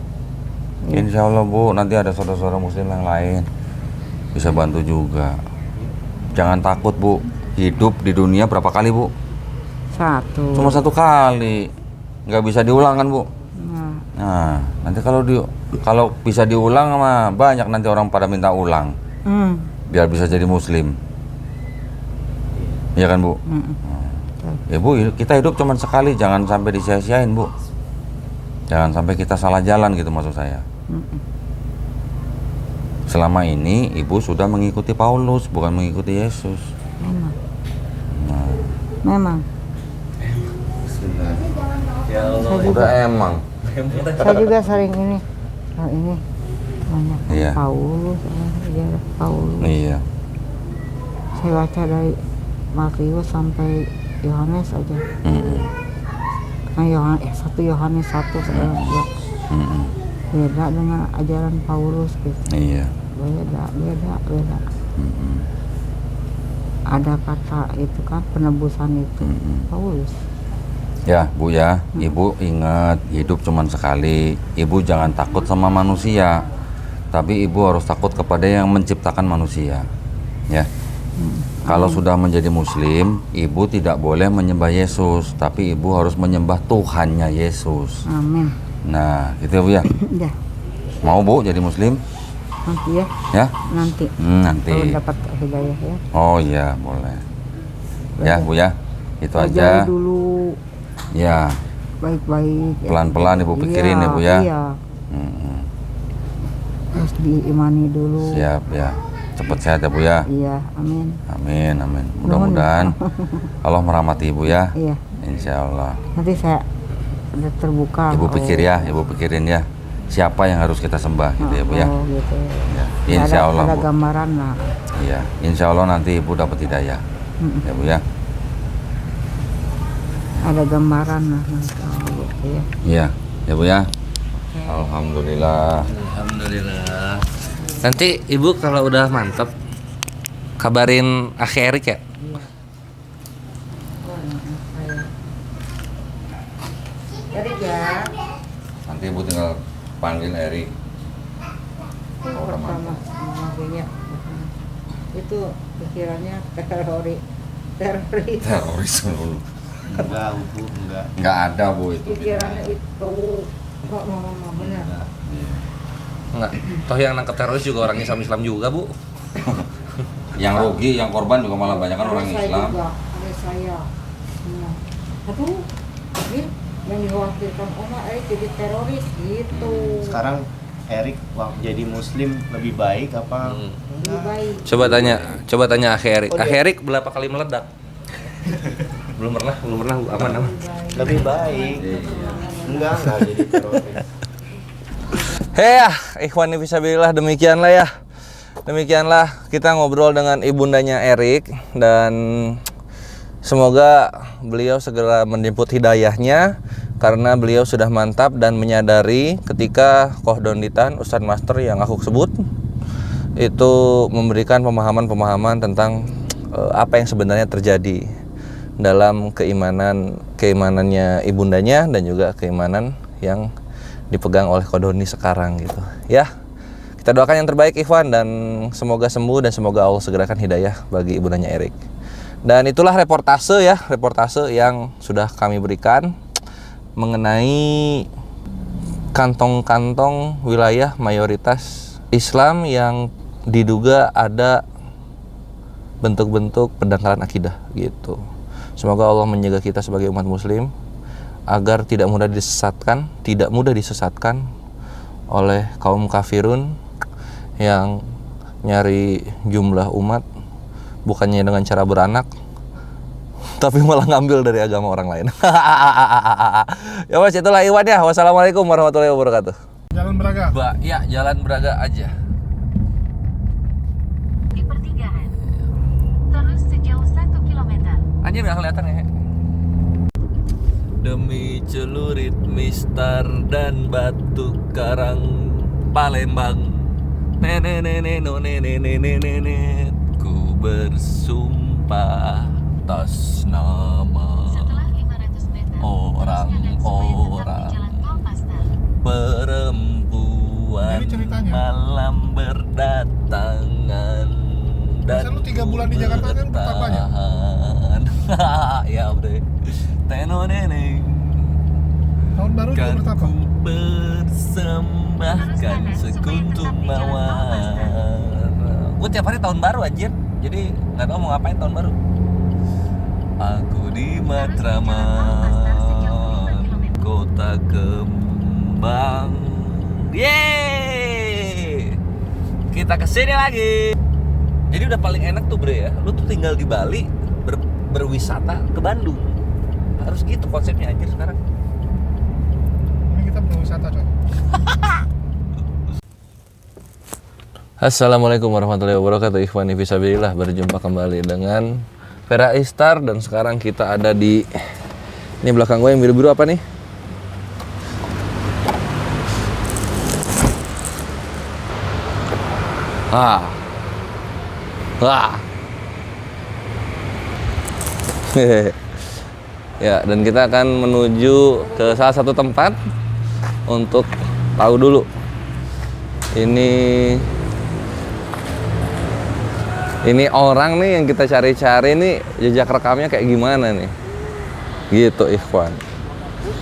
Insya Allah, Bu, nanti ada saudara-saudara muslim yang lain bisa bantu juga. Jangan takut, Bu. Hidup di dunia berapa kali, Bu? 1. Cuma 1 kali, nggak bisa diulang kan Bu? Nah, Nah, nanti kalau bisa diulang mah banyak nanti orang pada minta ulang, biar bisa jadi Muslim. Iya kan Bu? Ya Bu, kita hidup cuma sekali, jangan sampai disia-siain Bu. Jangan sampai kita salah jalan gitu maksud saya. Selama ini Ibu sudah mengikuti Paulus, bukan mengikuti Yesus. memang. Ya Allah. Saya juga, Udah emang. saya juga sering ini. Oh, ini banyak Iya. Paulus, sejarah Paulus. Iya. Saya baca dari Matius sampai Yohanes aja. Nah, satu Yohanes 1 saya lihat. Beda dengan ajaran Paulus gitu. Iya. Beda. Ada kata itu kan penebusan itu Paulus. Ya Bu ya, Ibu ingat hidup cuma sekali. Ibu jangan takut sama manusia, tapi Ibu harus takut kepada yang menciptakan manusia. Ya. Kalau sudah menjadi Muslim, Ibu tidak boleh menyembah Yesus, tapi Ibu harus menyembah Tuhannya Yesus. Amin. Nah, gitu ya Bu ya. Ya, Mau Bu jadi Muslim? nanti ya. Ya? Nanti. Nanti. Kalau dapat hidayah ya. Oh iya, boleh. Ya Bu ya, itu Pelajari aja. dulu Ya, baik-baik. Ya. pelan-pelan Ibu pikirin ya Bu ya. Iya. Terus diimani dulu. Siap ya. Cepat sehat ya Bu ya. Iya, amin. Amin, amin. Mudah-mudahan Allah merahmati Ibu ya. Iya. Insya Allah. Nanti saya udah terbuka. Ibu pikir ya, Ibu pikirin ya. Siapa yang harus kita sembah gitu ya Bu ya. Oh, gitu. Ya, insya Allah Ada Bu. gambaran lah. Iya, insya Allah nanti Ibu dapat hidayah. Ya Bu ya. Ada gambaran lah nanti. Oh, gitu ya. Iya, ya Bu ya. Alhamdulillah. Alhamdulillah. Nanti Ibu kalau udah mantep kabarin Akhi Erik ya. Jadi ya. Nanti Ibu tinggal panggil Erik. Pertama makanya itu pikirannya teroris. Teroris dulu. Enggak, Bu, enggak. Nggak ada Bu itu. Pikirannya itu kok mama benar. Enggak. Toh yang nangkep teroris juga orang Islam juga, Bu. Yang rugi, yang korban juga malah banyak kan orang Ada saya Islam. juga, ada saya. Nah, aduh, ini yang dikhawatirkan Oma jadi teroris gitu. Sekarang Erik waktu jadi Muslim lebih baik apa? Lebih baik. Coba tanya Akhi Erik. Akhi Erik berapa kali meledak? belum pernah, aman. Lebih baik. Enggak jadi teroris. Hei ya, ikhwani fisabilillah, demikianlah kita ngobrol dengan ibundanya Erik, dan semoga beliau segera menjemput hidayahnya, karena beliau sudah mantap dan menyadari ketika Kohdonditan Ustadz Master yang aku sebut itu memberikan pemahaman tentang apa yang sebenarnya terjadi dalam keimanannya ibundanya dan juga keimanan yang dipegang oleh Kodoni sekarang gitu ya. Kita doakan yang terbaik ikhwan, dan semoga sembuh dan semoga Allah segerakan hidayah bagi ibundanya Erik. Dan itulah reportase yang sudah kami berikan mengenai kantong-kantong wilayah mayoritas Islam yang diduga ada bentuk-bentuk pendangkalan akidah gitu. Semoga Allah menjaga kita sebagai umat muslim agar tidak mudah disesatkan oleh kaum kafirun yang nyari jumlah umat bukannya dengan cara beranak, tapi malah ngambil dari agama orang lain. Ya Mas, itulah Iwan ya. Wassalamualaikum warahmatullahi wabarakatuh. Jalan Braga. Ya, Jalan Braga aja. Di pertigaan. Terus sejauh 1 kilometer. Anjir nggak kelihatan ya. Demi celurit mistar dan batu karang Palembang, nenek ku bersumpah atas nama Setelah 500 meter, orang-orang Jalan Tol Pastel. perempuan Jadi ceritanya. malam berdatangan dan Masa lu 3 bulan bulan di Jakarta kan betapanya. Ya bre. Teno neneng. Tahun baru juga Kan bertapa. ku persembahkan sekuntum mawar. Gue tiap hari tahun baru anjir. Jadi nggak tahu mau ngapain tahun baru. Aku di Matraman, kota kembang. Yeay, kita kesini lagi. Jadi udah paling enak tuh bre ya. Lu tuh tinggal di Bali, berwisata ke Bandung. Harus gitu konsepnya anjir sekarang. Ini kita berwisata coy. Assalamualaikum warahmatullahi wabarakatuh. Ikhwani fisabilillah, berjumpa kembali dengan Vera Istar dan sekarang kita ada di ini belakang gue yang biru-biru apa nih? Wah. Ya, dan kita akan menuju ke salah satu tempat untuk tahu dulu ini orang nih yang kita cari-cari nih jejak rekamnya kayak gimana nih, gitu ikhwan.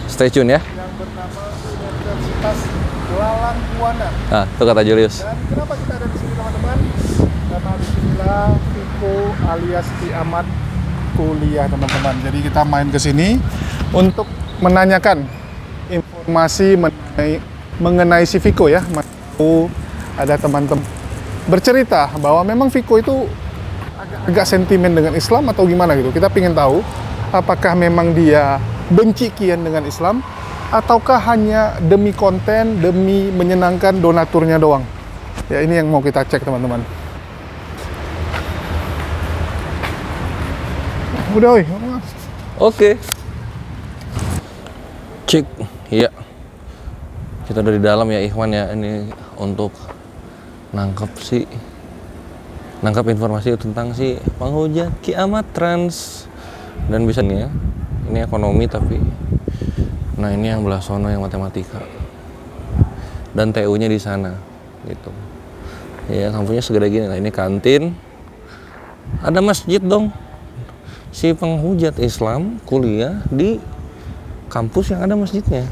Stay tune ya. Yang bernama Universitas Lalang Buana. Nah, itu kata Julius. Dan kenapa kita ada di sini teman-teman? Karena disinilah Viko alias Ki Ahmad kuliah teman-teman. Jadi kita main ke sini untuk menanyakan informasi mengenai si Viko ya. Ada teman-teman bercerita bahwa memang Viko itu agak sentimen dengan Islam atau gimana gitu. Kita pengen tahu apakah memang dia benci kian dengan Islam ataukah hanya demi konten, demi menyenangkan donaturnya doang. Ya ini yang mau kita cek teman-teman. Udah woi. Oke. Cek, iya. Kita udah di dalam ya ikhwan ya, ini untuk nangkep informasi tentang si penghujat Ki Ahmad Trans. Dan bisa nih ya, ini ekonomi tapi nah ini yang belah sono yang matematika dan TU-nya di sana gitu ya. Kampusnya segede gini. Nah ini kantin, ada masjid dong. Si penghujat Islam kuliah di kampus yang ada masjidnya,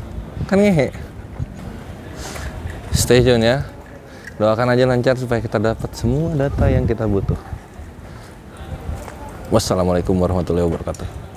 kan ngehe. Stay tune ya, doakan aja lancar supaya kita dapat semua data yang kita butuh. Wassalamualaikum warahmatullahi wabarakatuh.